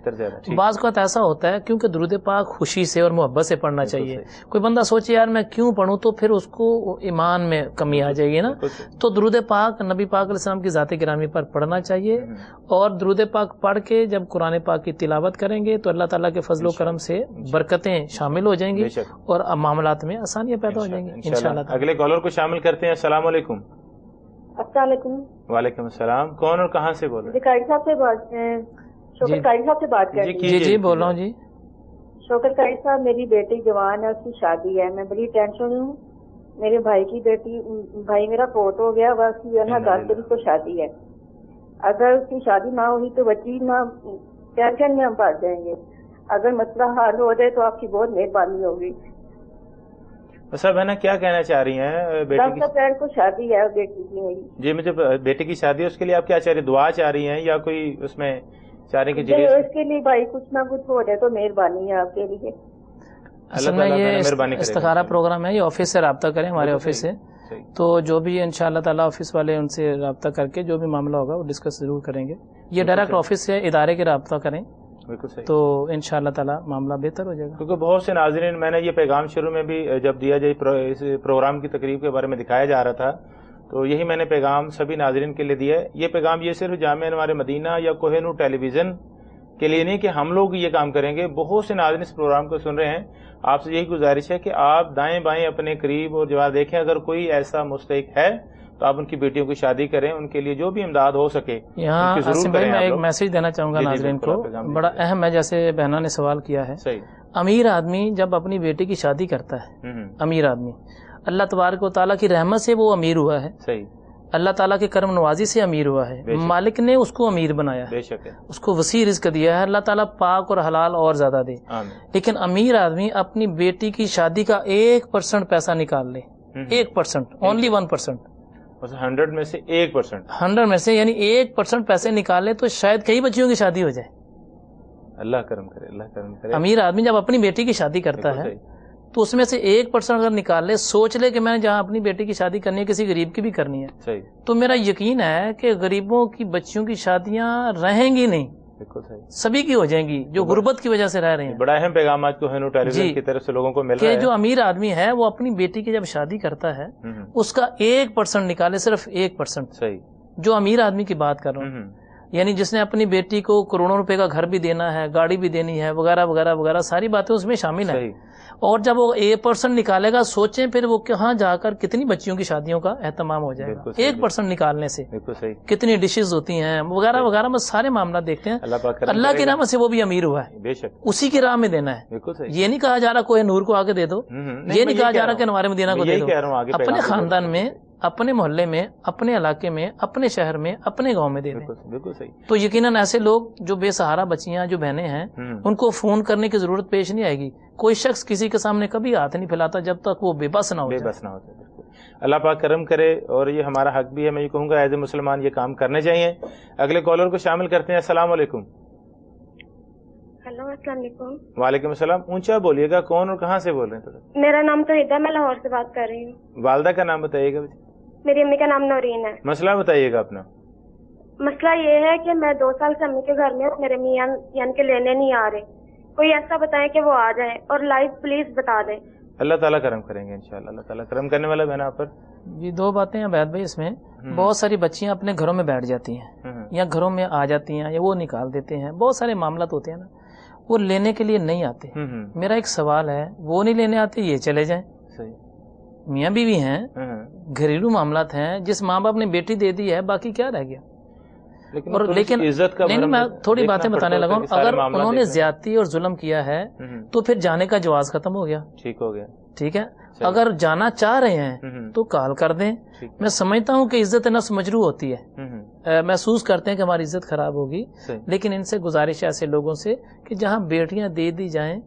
بعض کا ایسا ہوتا ہے کیونکہ درود پاک خوشی سے اور محبت سے پڑھنا چاہیے. کوئی بندہ سوچے یار میں کیوں پڑھوں, تو پھر اس کو ایمان میں کمی آ جائے گی نا. تو درود پاک نبی پاک علیہ السلام کی ذات گرامی پر پڑھنا چاہیے, اور درود پاک پڑھ کے جب قرآن پاک کی تلاوت کریں گے تو اللہ تعالیٰ کے فضل و کرم سے برکتیں شامل ہو جائیں گی اور معاملات میں آسانیاں پیدا ہو جائیں گی انشاءاللہ. اگلے کالر کو شامل کرتے ہیں. السلام علیکم. السلام علیکم. وعلیکم السلام. کون اور کہاں سے بول رہے ہیں؟ قاری صاحب سے بات کر رہے ہیں. جی بول رہا ہوں. جی شوکت قائد صاحب میری بیٹی جوان ہے, اس کی شادی ہے, میں بڑی ٹینشن ہوں. میرے بھائی کی بیٹی, بھائی میرا فوت ہو گیا, بس جو ہے نا 10 تاریخ کو شادی ہے. اگر اس کی شادی نہ ہوئی تو بچی نہ ٹینشن میں ہم پڑ جائیں گے. اگر مسئلہ حل ہو جائے تو آپ کی بہت مہربانی ہوگی. صاحب ہے نا, کیا کہنا چاہ رہی ہیں؟ 10 اپریل کو شادی ہے بیٹی کی میری. جی, مجھے بیٹے کی شادی ہے, اس کے لیے آپ کیا چاہ رہی ہیں؟ دعا چاہ رہی ہیں یا کوئی اس میں چاہ رہی ہیں کہ اس کے لیے بھائی کچھ نہ کچھ ہو جائے تو مہربانی ہے آپ کے لیے. اصل میں یہ استخارہ پروگرام ہے, یہ آفس سے رابطہ کریں, ہمارے آفس سے. تو جو بھی انشاءاللہ تعالیٰ آفس والے ان سے رابطہ کر کے جو بھی معاملہ ہوگا وہ ڈسکس ضرور کریں گے. یہ ڈائریکٹ آفس سے ادارے کے رابطہ کریں تو انشاءاللہ تعالیٰ معاملہ بہتر ہو جائے گا. کیونکہ بہت سے ناظرین, میں نے یہ پیغام شروع میں بھی جب دیا جائے اس پروگرام کی تقریب کے بارے میں دکھایا جا رہا تھا, تو یہی میں نے پیغام سبھی ناظرین کے لیے دیا ہے. یہ پیغام یہ صرف جامعہ انوار مدینہ یا کوہ نور ٹیلی ویژن کے لیے نہیں کہ ہم لوگ یہ کام کریں گے. بہت سے ناظرین اس پروگرام کو سن رہے ہیں. آپ سے یہی گزارش ہے کہ آپ دائیں بائیں اپنے قریب اور جوار دیکھیں, اگر کوئی ایسا مستحق ہے تو آپ ان کی بیٹیوں کی شادی کریں, ان کے لیے جو بھی امداد ہو سکے. یہاں عاصم بھائی میں ایک میسج دینا چاہوں گا ناظرین کو, بڑا اہم ہے. جیسے بہنا نے سوال کیا ہے, امیر آدمی جب اپنی بیٹی کی شادی کرتا ہے, امیر آدمی اللہ تبارک و تعالیٰ کی رحمت سے وہ امیر ہوا ہے, اللہ تعالیٰ کے کرم نوازی سے امیر ہوا ہے, مالک نے اس کو امیر بنایا ہے, اس کو وسیع رزق دیا ہے, اللہ تعالیٰ پاک اور حلال اور زیادہ دے. لیکن امیر آدمی اپنی بیٹی کی شادی کا 1% پیسہ نکال لے, 1%, اونلی 1%, 100 میں سے 1%, 100 میں سے یعنی 1% پیسے نکال لے تو شاید کئی بچیوں کی شادی ہو جائے. اللہ کرم کرے, اللہ کرم کرے. امیر آدمی جب اپنی بیٹی کی شادی کرتا ہے تو اس میں سے 1% اگر نکال لے, سوچ لے کہ میں نے جہاں اپنی بیٹی کی شادی کرنی ہے کسی غریب کی بھی کرنی ہے, تو میرا یقین ہے کہ غریبوں کی بچیوں کی شادیاں رہیں گی نہیں, سبھی کی ہو جائیں گی جو غربت کی وجہ سے رہ رہے ہیں. بڑا اہم پیغام آج کوہ نور ٹیلی ویژن کی طرف سے لوگوں کو مل رہا ہے کہ جو امیر آدمی ہے وہ اپنی بیٹی کی جب شادی کرتا ہے اس کا 1% نکالے, صرف 1%. جو امیر آدمی کی بات کر رہا ہوں, یعنی جس نے اپنی بیٹی کو کروڑوں روپے کا گھر بھی دینا ہے, گاڑی بھی دینی ہے, وغیرہ وغیرہ وغیرہ, ساری باتیں اس میں شامل ہیں. اور جب وہ 1% نکالے گا, سوچیں پھر وہ کہاں جا کر کتنی بچیوں کی شادیوں کا اہتمام ہو جائے گا 1% نکالنے سے. کتنی ڈشز ہوتی ہیں وغیرہ وغیرہ, میں سارے معاملات دیکھتے ہیں. اللہ کی رحمت سے وہ بھی امیر ہوا ہے, اسی کی راہ میں دینا ہے. یہ نہیں کہا جا رہا کوہ نور کو آگے دے دو, یہ نہیں کہا جا رہا کہ انوار مدینہ کو دے دو. اپنے خاندان میں, اپنے محلے میں, اپنے علاقے میں, اپنے شہر میں, اپنے گاؤں میں دے دیں. بالکل صحیح. تو یقیناً ایسے لوگ جو بے سہارا بچیاں جو بہنیں ہیں ان کو فون کرنے کی ضرورت پیش نہیں آئے گی. کوئی شخص کسی کے سامنے کبھی ہاتھ نہیں پھیلاتا جب تک وہ بے بس نہ ہو جائے. اللہ پاک کرم کرے, اور یہ ہمارا حق بھی ہے. میں یہ کہوں گا ایز اے مسلمان یہ کام کرنے چاہیے. اگلے کالر کو شامل کرتے ہیں. السلام علیکم. ہلو, السلام علیکم. وعلیکم السلام. اونچا بولیے گا, کون اور کہاں سے بول رہے ہیں؟ میرا نام توحیدہ, میں لاہور سے بات کر رہی ہوں. والدہ کا نام بتائیے گا. میری امی کا نام نورین ہے. مسئلہ بتائیے گا اپنا. مسئلہ یہ ہے کہ میں 2 سال سے امی کے گھر میں, میرے میاں یعنی کہ لینے نہیں آ رہے. کوئی ایسا بتائیں کہ وہ آ جائیں, اور لائیو پلیز بتا دیں. اللہ تعالیٰ کرم کریں گے انشاءاللہ. اللہ تعالیٰ کرم کرنے والا ہے نا آپ پر. یہ 2 باتیں ہیں عبید بھائی اس میں. بہت ساری بچیاں اپنے گھروں میں بیٹھ جاتی ہیں یا گھروں میں آ جاتی ہیں یا وہ نکال دیتے ہیں. بہت سارے معاملات ہوتے ہیں نا, وہ لینے کے لیے نہیں آتے. میرا ایک سوال ہے, وہ نہیں لینے آتے, یہ چلے جائیں. میاں بیوی ہیں, گھریلو معاملات ہیں, جس ماں باپ نے بیٹی دے دی ہے, باقی کیا رہ گیا. لیکن نہیں, میں تھوڑی باتیں بتانے لگا ہوں. اگر انہوں نے زیادتی اور ظلم کیا ہے تو پھر جانے کا جواز ختم ہو گیا. ٹھیک ہو گیا. ٹھیک ہے, اگر جانا چاہ رہے ہیں تو کال کر دیں. میں سمجھتا ہوں کہ عزت نفس مجروح ہوتی ہے, محسوس کرتے ہیں کہ ہماری عزت خراب ہوگی, لیکن ان سے گزارش ہے ایسے لوگوں سے کہ جہاں بیٹیاں دے دی جائیں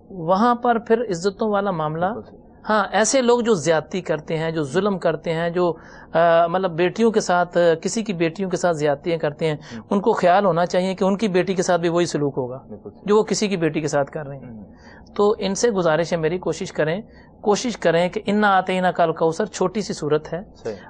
وہاں پر پھر عزتوں والا معاملہ. ہاں, ایسے لوگ جو زیادتی کرتے ہیں, جو ظلم کرتے ہیں, جو مطلب بیٹیوں کے ساتھ, کسی کی بیٹیوں کے ساتھ زیادتیاں کرتے ہیں, ان کو خیال ہونا چاہیے کہ ان کی بیٹی کے ساتھ بھی وہی سلوک ہوگا جو وہ کسی کی بیٹی کے ساتھ کر رہے ہیں. تو ان سے گزارش ہے میری, کوشش کریں کہ انا آتینا کل کوثر چھوٹی سی صورت ہے,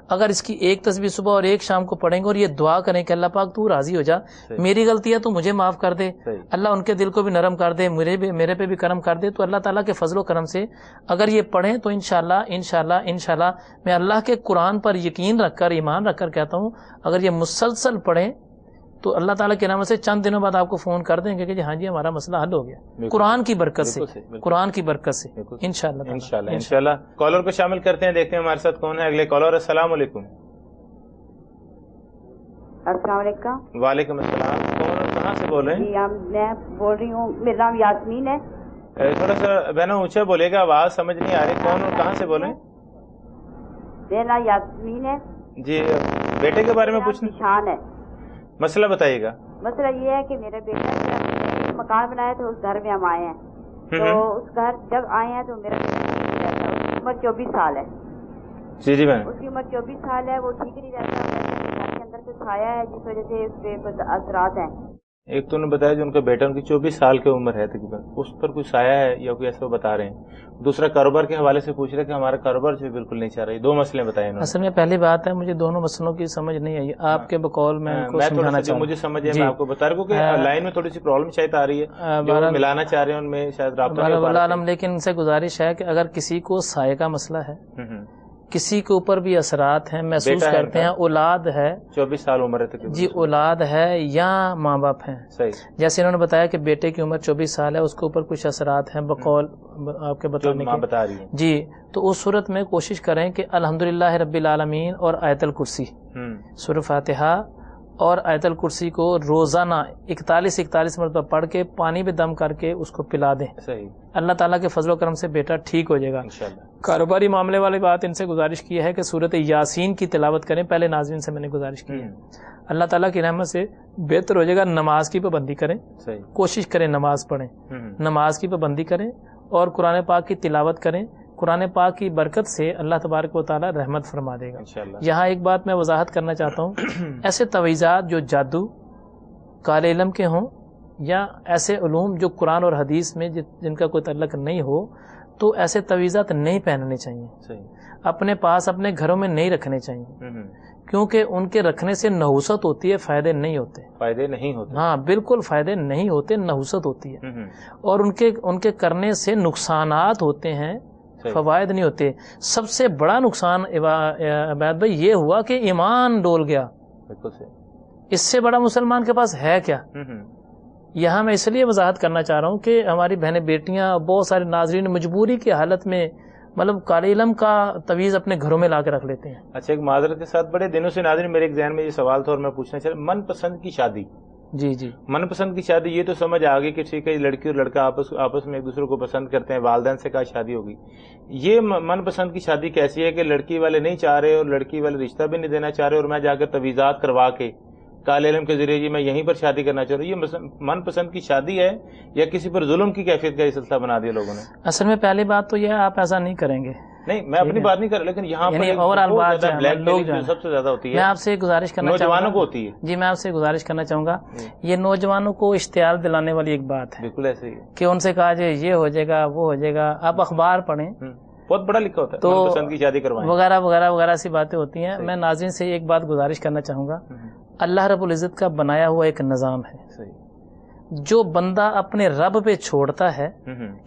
اگر اس کی ایک تسبیح صبح اور ایک شام کو پڑھیں گے اور یہ دعا کریں کہ اللہ پاک تو راضی ہو جا, میری غلطی ہے تو مجھے معاف کر دے, اللہ ان کے دل کو بھی نرم کر دے, میرے پہ بھی کرم کر دے, تو اللہ تعالیٰ کے فضل و کرم سے اگر یہ پڑھیں تو انشاءاللہ میں اللہ کے قرآن پر یقین رکھ کر, ایمان رکھ کر کہتا ہوں, اگر یہ مسلسل پڑھیں تو اللہ تعالیٰ کے نام سے چند دنوں بعد آپ کو فون کر دیں گے کہ ہاں جی ہمارا مسئلہ حل ہو گیا, قرآن کی برکت سے, قرآن کی برکت سے انشاءاللہ. کالر کو شامل کرتے ہیں, دیکھتے ہیں ہمارے ساتھ کون ہے. اگلے کالر. السلام علیکم. السلام علیکم. وعلیکم السلام. کون کہاں سے بول رہے ہیں؟ جی میں بول رہی ہوں، میرا نام یاسمین ہے. تھوڑا سا بہنوں اونچا بولے گا، آواز سمجھ نہیں آ رہی. کون اور کہاں سے بول رہے ہیں؟ میرا نام یاسمین ہے جی. بیٹے کے بارے میں پوچھنا شان ہے. مسئلہ بتائیے گا. مسئلہ یہ ہے کہ میرا بیٹا نے مکان بنایا تو اس گھر میں ہم آئے ہیں، تو اس گھر جب آئے ہیں تو میرا بیٹا اس کی عمر 24 سال ہے. جی جی بہن. اس کی عمر 24 سال ہے، وہ ٹھیک نہیں رہتا، گھر کے اندر کچھ آیا ہے جس وجہ سے اس پہ کچھ اثرات ہیں. ایک تو انہوں نے بتایا جو ان کا بیٹا ان کی 24 سال کی عمر ہے تقریباً، اس پر کوئی سایہ ہے یا کوئی ایسا بتا رہے ہیں. دوسرا کاروبار کے حوالے سے پوچھ رہے کہ ہمارا کاروبار جو بالکل نہیں چل رہا ہے. دو مسئلے بتائے انہوں نے. اصل میں پہلی بات ہے مجھے دونوں مسئلوں کی سمجھ نہیں آئی، آپ کے بقول میں سمجھانا چاہوں. مجھے سمجھ ہے میں آپ کو بتا رہا ہوں کہ لائن میں تھوڑی سی پرابلم شاید آ رہی ہے، جو ملانا چاہ رہے ہیں ان میں شاید رابطہ. لیکن ان سے گزارش ہے کہ اگر کسی کو سایہ کا مسئلہ ہے، کسی کے اوپر بھی اثرات ہیں محسوس کرتے ہیں، اولاد ہے 24 سال عمر ہے جی، اولاد ہے یا ماں باپ ہیں. جیسے انہوں نے بتایا کہ بیٹے کی عمر 24 سال ہے، اس کے اوپر کچھ اثرات ہیں بقول آپ کے بتانے کے جی. تو اس صورت میں کوشش کریں کہ الحمدللہ رب العالمین اور آیت الکرسی، سورہ فاتحہ اور آیت الکرسی کو روزانہ 41 مرتبہ پڑھ کے پانی پہ دم کر کے اس کو پلا دیں. اللہ تعالیٰ کے فضل و کرم سے بیٹا ٹھیک ہو جائے گا. کاروباری معاملے والی بات ان سے گزارش کی ہے کہ سورۃ یاسین کی تلاوت کریں. پہلے ناظرین سے میں نے گزارش کی ہے، اللہ تعالیٰ کی رحمت سے بہتر ہو جائے گا. نماز کی پابندی کریں، کوشش کریں نماز پڑھیں، نماز کی پابندی کریں اور قرآن پاک کی تلاوت کریں. قرآن پاک کی برکت سے اللہ تبارک و تعالی رحمت فرما دے گا. یہاں ایک بات میں وضاحت کرنا چاہتا ہوں، ایسے تویزات جو جادو کالے علم کے ہوں یا ایسے علوم جو قرآن اور حدیث میں جن کا کوئی تعلق نہیں ہو، تو ایسے تویزات نہیں پہننے چاہیے، اپنے پاس اپنے گھروں میں نہیں رکھنے چاہیے، کیونکہ ان کے رکھنے سے نحوست ہوتی ہے، فائدے نہیں ہوتے. فائدے نہیں ہوتے؟ ہاں بالکل فائدے نہیں ہوتے، نحوست ہوتی ہے. اور ان کے کرنے سے نقصانات ہوتے ہیں، فوائد نہیں ہوتے. سب سے بڑا نقصان عباد بھائی یہ ہوا کہ ایمان ڈول گیا. اس سے بڑا مسلمان کے پاس ہے کیا؟ یہاں میں اس لیے وضاحت کرنا چاہ رہا ہوں کہ ہماری بہنیں بیٹیاں، بہت سارے ناظرین مجبوری کی حالت میں مطلب کالے علم کا تویز اپنے گھروں میں لا کے رکھ لیتے ہیں. اچھا، ایک معذرت کے ساتھ بڑے دنوں سے ناظرین میرے ایک ذہن میں یہ سوال تھا اور میں پوچھنا چاہ رہا، من پسند کی شادی. جی جی، من پسند کی شادی یہ تو سمجھ آ گئی کہ ٹھیک ہے لڑکی اور لڑکا آپس میں ایک دوسرے کو پسند کرتے ہیں، والدین سے کہا شادی ہوگی. یہ من پسند کی شادی کیسی ہے کہ لڑکی والے نہیں چاہ رہے اور لڑکی والے رشتہ بھی نہیں دینا چاہ رہے اور میں جا کر تویزات کروا کے کالے علم کے ذریعے جی میں یہیں پر شادی کرنا چاہ رہا ہوں، یہ من پسند کی شادی ہے یا کسی پر ظلم کی کیفیت کا یہ سلسلہ بنا دیا لوگوں نے؟ اصل میں پہلی بات تو یہ ہے آپ ایسا نہیں کریں گے. نہیں میں اپنی بات نہیں کر رہا، لیکن یہاں پر لوگ سب سے زیادہ ہوتی ہے. میں آپ سے گزارش کرنا چاہوں گا، نوجوانوں کو ہوتی ہے. جی میں آپ سے گزارش کرنا چاہوں گا، یہ نوجوانوں کو اشتعال دلانے والی ایک بات ہے. بالکل ایسے ہی کہ ان سے کہا جائے یہ ہو جائے گا وہ ہو جائے گا. آپ اخبار پڑھیں، بہت بڑا لکھا ہوتا ہے تو من پسند کی شادی کروائیں وغیرہ وغیرہ وغیرہ سی باتیں ہوتی ہیں. میں ناظرین سے ایک بات گزارش کرنا چاہوں گا، اللہ رب العزت کا بنایا ہوا ایک نظام ہے. جو بندہ اپنے رب پہ چھوڑتا ہے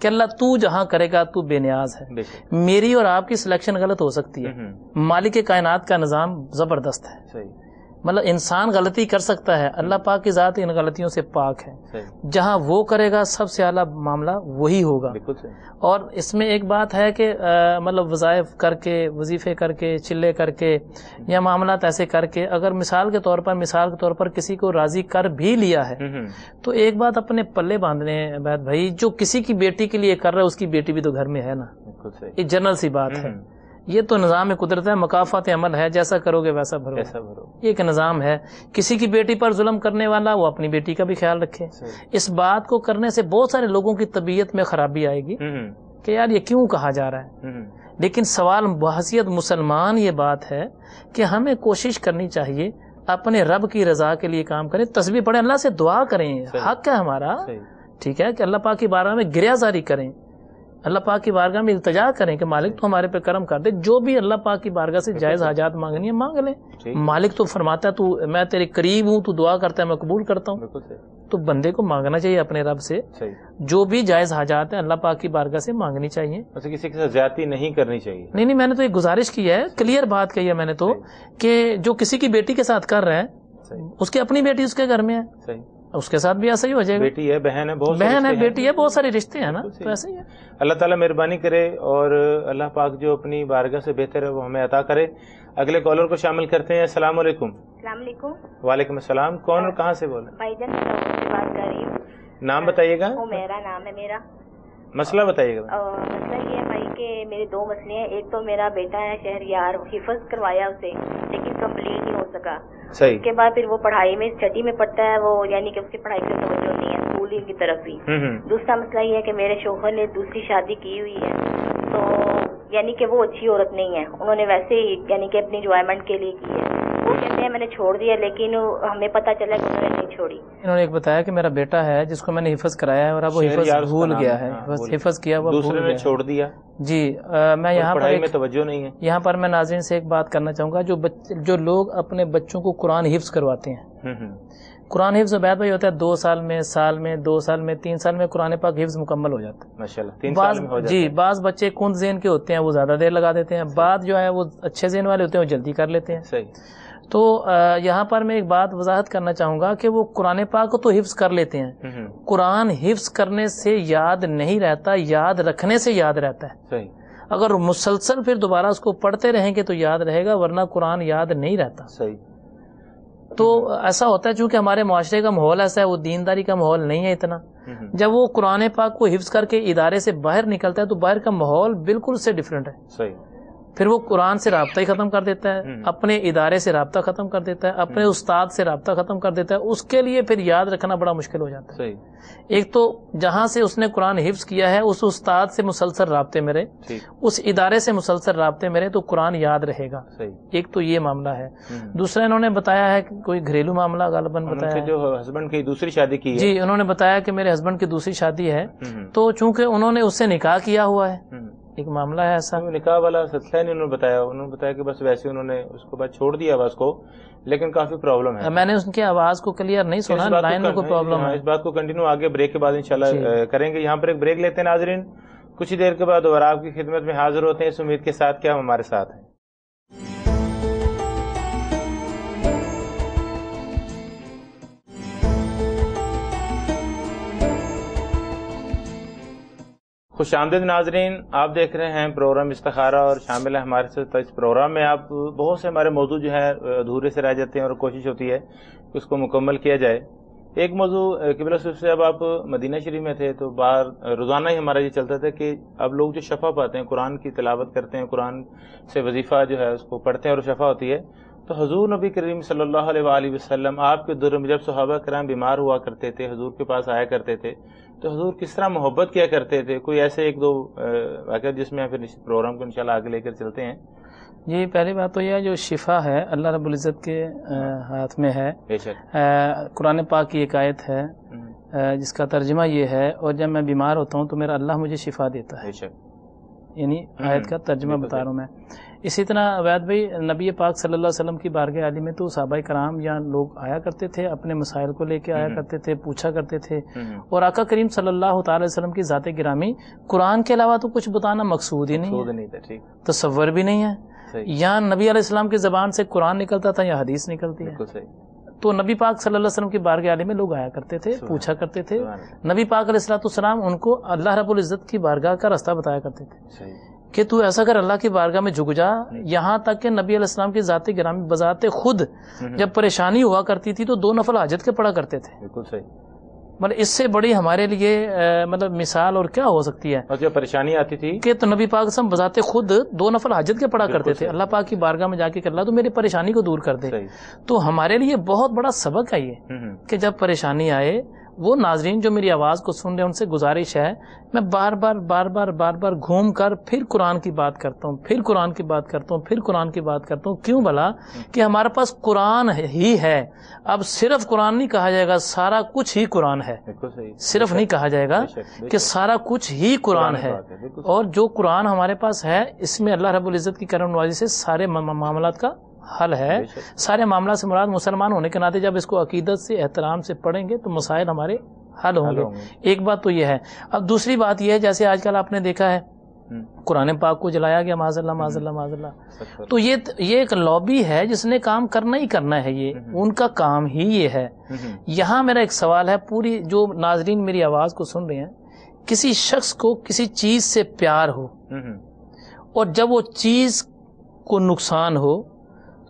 کہ اللہ تو جہاں کرے گا تو بے نیاز ہے. میری اور آپ کی سلیکشن غلط ہو سکتی ہے، مالک کائنات کا نظام زبردست ہے. مطلب انسان غلطی کر سکتا ہے، اللہ پاک کی ذات ان غلطیوں سے پاک ہے. جہاں وہ کرے گا سب سے اعلیٰ معاملہ وہی ہوگا. اور اس میں ایک بات ہے کہ مطلب وظائف کر کے، وظیفے کر کے، چلے کر کے یا معاملات ایسے کر کے اگر مثال کے طور پر کسی کو راضی کر بھی لیا ہے تو ایک بات اپنے پلے باندھنے بھائی، جو کسی کی بیٹی کے لیے کر رہا ہے اس کی بیٹی بھی تو گھر میں ہے نا. یہ جنرل سی بات ہے، یہ تو نظام قدرت ہے، مکافات عمل ہے، جیسا کرو گے ویسا بھرو. یہ ایک نظام ہے. کسی کی بیٹی پر ظلم کرنے والا وہ اپنی بیٹی کا بھی خیال رکھے. اس بات کو کرنے سے بہت سارے لوگوں کی طبیعت میں خرابی آئے گی کہ یار یہ کیوں کہا جا رہا ہے. لیکن سوال بحیثیت مسلمان یہ بات ہے کہ ہمیں کوشش کرنی چاہیے اپنے رب کی رضا کے لیے کام کریں، تسبیح پڑھیں، اللہ سے دعا کریں، حق ہے ہمارا، ٹھیک ہے، کہ اللہ پاک کی بارگاہ میں گریہ زاری کریں، اللہ پاک کی بارگاہ میں التجا کریں کہ مالک تو ہمارے پہ کرم کر دے. جو بھی اللہ پاک کی بارگاہ سے جائز حاجات مانگنی ہے مانگ لیں. مالک تو فرماتا ہے تو میں تیرے قریب ہوں، تو دعا کرتا ہے میں قبول کرتا ہوں. تو بندے کو مانگنا چاہیے اپنے رب سے، جو بھی جائز حاجات ہیں اللہ پاک کی بارگاہ سے مانگنی چاہیے. کسی کے ساتھ زیادتی نہیں کرنی چاہیے. نہیں میں نے تو ایک گزارش کی ہے، کلیئر بات کہی ہے میں نے تو، کہ جو کسی کی بیٹی کے ساتھ کر رہے ہیں اس کی اپنی بیٹی اس کے گھر میں ہے، اس کے ساتھ بھی ایسا ہی ہو جائے گا. بیٹی ہے، بہن ہے، بیٹی ہے، بہت سارے رشتے ہیں نا، تو ایسا ہی ہے. اللہ تعالیٰ مہربانی کرے اور اللہ پاک جو اپنی بارگاہ سے بہتر ہے وہ ہمیں عطا کرے. اگلے کالر کو شامل کرتے ہیں. السلام علیکم. السلام علیکم. وعلیکم السلام. کون اور کہاں سے بول رہے ہیں؟ بھائی جان سے بات کر رہی ہوں. نام بتائیے گا. میرا نام ہے. میرا مسئلہ بتائیے گا. مسئلہ یہ ہے بھائی کہ میرے دو مسئلے ہیں. ایک تو میرا بیٹا ہے شہریار، حفظ کروایا اسے لیکن کمپلیٹ نہیں ہو سکا. صحیح. اس کے بعد پھر وہ پڑھائی میں چھٹی میں پڑھتا ہے، وہ یعنی کہ اس کی پڑھائی سے توجہ نہیں ہے اسکول کی طرف بھی. دوسرا مسئلہ یہ ہے کہ میرے شوہر نے دوسری شادی کی ہوئی ہے، تو یعنی کہ وہ اچھی عورت نہیں ہے. انہوں نے ویسے ہی یعنی کہ اپنی انجوائمنٹ کے لیے کی ہے. وہ کہتے ہیں میں نے چھوڑ دیا، لیکن ہمیں پتا چلا کہ انہوں نے نہیں چھوڑی. انہوں نے ایک بتایا کہ میرا بیٹا ہے جس کو میں نے حفظ کرایا ہے اور اب وہ حفظ بھول گیا ہے. حفظ کیا وہ دوسرے نے چھوڑ دیا. جی میں یہاں پر میں توجہ نہیں ہے. یہاں پر میں ناظرین سے ایک بات کرنا چاہوں گا. جو لوگ اپنے بچوں کو قرآن حفظ کرواتے ہیں، قرآن حفظ عبید بھائی ہوتا ہے 2 سال میں، سال میں، 2 سال میں، 3 سال میں قرآن پاک حفظ مکمل ہو جاتا ہے. ماشاءاللہ 3 سال میں ہو جاتا ہے. جی بعض بچے کند ذہن کے ہوتے ہیں، وہ زیادہ دیر لگا دیتے ہیں. بعض جو ہے وہ اچھے ذہن والے ہوتے ہیں، وہ جلدی کر لیتے ہیں. صحیح. تو یہاں پر میں ایک بات وضاحت کرنا چاہوں گا کہ وہ قرآن پاک کو تو حفظ کر لیتے ہیں، قرآن حفظ کرنے سے یاد نہیں رہتا، یاد رکھنے سے یاد رہتا ہے. صحیح. اگر مسلسل پھر دوبارہ اس کو پڑھتے رہیں گے تو یاد رہے گا، ورنہ قرآن یاد نہیں رہتا. صحیح. تو ایسا ہوتا ہے چونکہ ہمارے معاشرے کا ماحول ایسا ہے، وہ دینداری کا ماحول نہیں ہے اتنا. جب وہ قرآن پاک کو حفظ کر کے ادارے سے باہر نکلتا ہے تو باہر کا ماحول بالکل سے ڈیفرنٹ ہے. صحیح. پھر وہ قرآن سے رابطہ ہی ختم کر دیتا ہے، اپنے ادارے سے رابطہ ختم کر دیتا ہے، اپنے استاد سے رابطہ ختم کر دیتا ہے. اس کے لیے پھر یاد رکھنا بڑا مشکل ہو جاتا ہے. صحیح. ایک تو جہاں سے اس نے قرآن حفظ کیا ہے اس استاد سے مسلسل رابطے میں رہے، اس ادارے سے مسلسل رابطے میں رہے تو قرآن یاد رہے گا. صحیح. ایک تو یہ معاملہ ہے. دوسرا انہوں نے بتایا ہے کہ کوئی گھریلو معاملہ غالباً بتایا ہے، جو ہسبینڈ کی دوسری شادی کی ہے. جی انہوں نے بتایا کہ میرے ہسبینڈ کی دوسری شادی ہے، تو چونکہ انہوں نے اس سے نکاح کیا ہوا ہے، ایک معاملہ ہے ایسا. نکاح والا سلسلہ نہیں انہوں نے بتایا کہ بس ویسے انہوں نے اس کو بعد چھوڑ دیا آواز کو، لیکن کافی پرابلم ہے. میں نے ان کی آواز کو کلیئر نہیں سنا، لائن میں کوئی پرابلم ہے. اس بات کو کنٹینیو آگے بریک کے بعد انشاءاللہ کریں گے. یہاں پر ایک بریک لیتے ہیں ناظرین، کچھ ہی دیر کے بعد دوبارہ آپ کی خدمت میں حاضر ہوتے ہیں اس امید کے ساتھ کہ آپ ہمارے ساتھ ہیں. خوش آمدید ناظرین، آپ دیکھ رہے ہیں پروگرام استخارہ اور شامل ہے ہمارے ساتھ. اس پروگرام میں آپ بہت سے ہمارے موضوع جو ہے ادھورے سے رہ جاتے ہیں اور کوشش ہوتی ہے کہ اس کو مکمل کیا جائے. ایک موضوع قبلہ صرف سے اب آپ مدینہ شریف میں تھے تو باہر روزانہ ہی ہمارا یہ چلتا تھا کہ اب لوگ جو شفا پاتے ہیں، قرآن کی تلاوت کرتے ہیں، قرآن سے وظیفہ جو ہے اس کو پڑھتے ہیں اور شفا ہوتی ہے. تو حضور نبی کریم صلی اللہ علیہ وآلہ وسلم آپ کے دور میں جب صحابہ کرام بیمار ہوا کرتے تھے، حضور کے پاس آیا کرتے تھے، تو حضور کس طرح محبت کیا کرتے تھے؟ کوئی ایسے 1-2 واقعات جس میں پھر پروگرام کو انشاءاللہ آگے لے کر چلتے ہیں. جی پہلی بات تو یہ ہے جو شفا ہے اللہ رب العزت کے ہاتھ میں ہے. قرآن پاک کی ایک آیت ہے جس کا ترجمہ یہ ہے، اور جب میں بیمار ہوتا ہوں تو میرا اللہ مجھے شفا دیتا ہے. یعنی آیت کا ترجمہ بتا رہا ہوں میں. اسی طرح عبید بھائی نبی پاک صلی اللہ علیہ وسلم کی بارگاہ عالی میں تو صحابہ کرام یا لوگ آیا کرتے تھے، اپنے مسائل کو لے کے آیا کرتے تھے، پوچھا کرتے تھے. اور آقا کریم صلی اللہ تعالی وسلم کی ذات گرامی قرآن کے علاوہ تو کچھ بتانا مقصود ہی نہیں ہے، تصور بھی نہیں ہے. یا نبی علیہ السلام کی زبان سے قرآن نکلتا تھا یا حدیث نکلتی ہے. تو نبی پاک صلی اللہ علیہ وسلم کی بارگاہ عالی میں لوگ آیا کرتے تھے، پوچھا کرتے تھے. نبی پاک علیہ السلام ان کو اللہ رب العزت کی بارگاہ کا راستہ بتایا کرتے تھے کہ تو ایسا کر اللہ کی بارگاہ میں جھک جا. یہاں تک کہ نبی علیہ السلام کی ذات گرامی بذات خود جب پریشانی ہوا کرتی تھی تو 2 نفل حاجت کے پڑھا کرتے تھے. بالکل صحیح. مطلب اس سے بڑی ہمارے لیے مطلب مثال اور کیا ہو سکتی ہے؟ جب پریشانی آتی تھی کہ تو نبی پاک صلی بذات خود 2 نفل حاجت کے پڑھا کرتے تھے. اللہ پاک کی بارگاہ میں جا کے کہ اللہ تو میری پریشانی کو دور کر دے. تو ہمارے لیے بہت بڑا سبق ہے یہ کہ جب پریشانی آئے، وہ ناظرین جو میری آواز کو سن رہے ہیں ان سے گزارش ہے، میں بار بار گھوم کر پھر قرآن کی بات کرتا ہوں، پھر قرآن کی بات کرتا ہوں، پھر قرآن کی بات کرتا ہوں. کیوں بھلا؟ کہ ہمارے پاس قرآن ہی ہے. اب صرف قرآن نہیں کہا جائے گا، سارا کچھ ہی قرآن ہے. صرف نہیں کہا جائے گا کہ سارا کچھ ہی قرآن ہے. اور جو قرآن ہمارے پاس ہے اس میں اللہ رب العزت کی کرم نوازی سے سارے معاملات کا حل ہے. سارے معاملات سے مراد مسلمان ہونے کے ناطے جب اس کو عقیدت سے احترام سے پڑھیں گے تو مسائل ہمارے حل ہوں گے. ایک بات تو یہ ہے. اب دوسری بات یہ ہے جیسے آج کل آپ نے دیکھا ہے قرآن پاک کو جلایا گیا، معاذ اللہ معاذ اللہ معاذ اللہ. تو یہ ایک لابی ہے جس نے کام کرنا ہی کرنا ہے، یہ ان کا کام ہی یہ ہے. یہاں میرا ایک سوال ہے، پوری جو ناظرین میری آواز کو سن رہے ہیں، کسی شخص کو کسی چیز سے پیار ہو اور جب وہ چیز کو نقصان ہو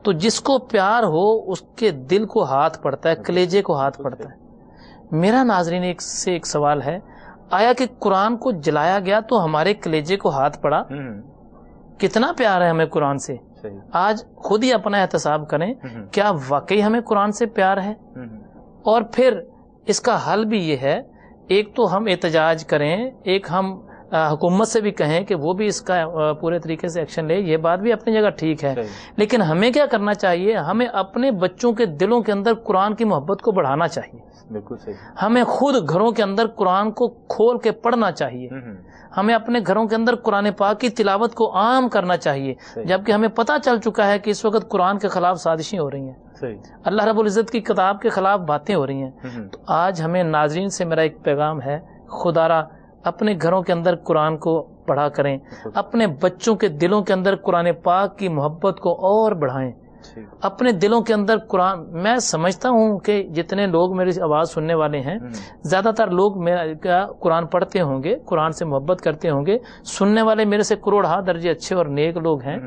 تو جس کو پیار ہو اس کے دل کو ہاتھ پڑتا ہے، کلیجے کو ہاتھ پڑتا ہے. میرا ناظرین ایک سوال ہے، آیا کہ قرآن کو جلایا گیا تو ہمارے کلیجے کو ہاتھ پڑا؟ کتنا پیار ہے ہمیں قرآن سے؟ آج خود ہی اپنا احتساب کریں، کیا واقعی ہمیں قرآن سے پیار ہے؟ اور پھر اس کا حل بھی یہ ہے، ایک تو ہم احتجاج کریں، ایک ہم حکومت سے بھی کہیں کہ وہ بھی اس کا پورے طریقے سے ایکشن لے، یہ بات بھی اپنی جگہ ٹھیک ہے. لیکن ہمیں کیا کرنا چاہیے؟ ہمیں اپنے بچوں کے دلوں کے اندر قرآن کی محبت کو بڑھانا چاہیے. بالکل صحیح. ہمیں خود گھروں کے اندر قرآن کو کھول کے پڑھنا چاہیے. ہمیں اپنے گھروں کے اندر قرآن پاک کی تلاوت کو عام کرنا چاہیے، جبکہ ہمیں پتہ چل چکا ہے کہ اس وقت قرآن کے خلاف سازشیں ہو رہی ہیں، اللہ رب العزت کی کتاب کے خلاف باتیں ہو رہی ہیں. تو آج ہمیں ناظرین سے میرا ایک پیغام ہے، خدا را اپنے گھروں کے اندر قرآن کو پڑھا کریں، اپنے بچوں کے دلوں کے اندر قرآن پاک کی محبت کو اور بڑھائیں، اپنے دلوں کے اندر قرآن. میں سمجھتا ہوں کہ جتنے لوگ میری آواز سننے والے ہیں، زیادہ تر لوگ میرا قرآن پڑھتے ہوں گے، قرآن سے محبت کرتے ہوں گے. سننے والے میرے سے کروڑ درجے اچھے اور نیک لوگ ہیں.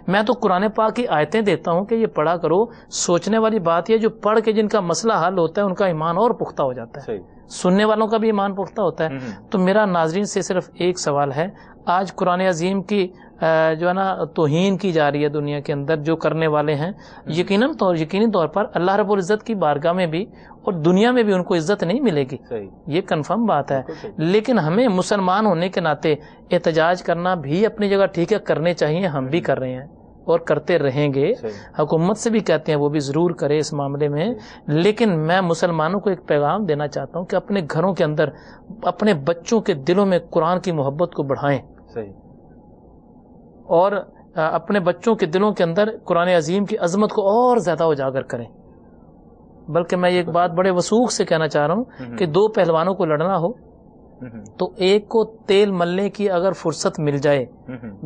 میں تو قرآن پاک کی آیتیں دیتا ہوں کہ یہ پڑھا کرو. سوچنے والی بات یہ جو پڑھ کے جن کا مسئلہ حل ہوتا ہے ان کا ایمان اور پختہ ہو جاتا ہے، سننے والوں کا بھی ایمان پختہ ہوتا ہے. تو میرا ناظرین سے صرف ایک سوال ہے، آج قرآن عظیم کی جو ہے نا توہین کی جا رہی ہے دنیا کے اندر، جو کرنے والے ہیں یقینی طور پر اللہ رب العزت کی بارگاہ میں بھی اور دنیا میں بھی ان کو عزت نہیں ملے گی، یہ کنفرم بات ہے. لیکن ہمیں مسلمان ہونے کے ناطے احتجاج کرنا بھی اپنی جگہ ٹھیک ہے، کرنے چاہیے، ہم بھی کر رہے ہیں اور کرتے رہیں گے. حکومت سے بھی کہتے ہیں وہ بھی ضرور کرے اس معاملے میں. لیکن میں مسلمانوں کو ایک پیغام دینا چاہتا ہوں کہ اپنے گھروں کے اندر اپنے بچوں کے دلوں میں قرآن کی محبت کو بڑھائیں اور اپنے بچوں کے دلوں کے اندر قرآن عظیم کی عظمت کو اور زیادہ اجاگر کریں. بلکہ میں ایک بات بڑے وثوق سے کہنا چاہ رہا ہوں کہ دو پہلوانوں کو لڑنا ہو تو ایک کو تیل ملنے کی اگر فرصت مل جائے،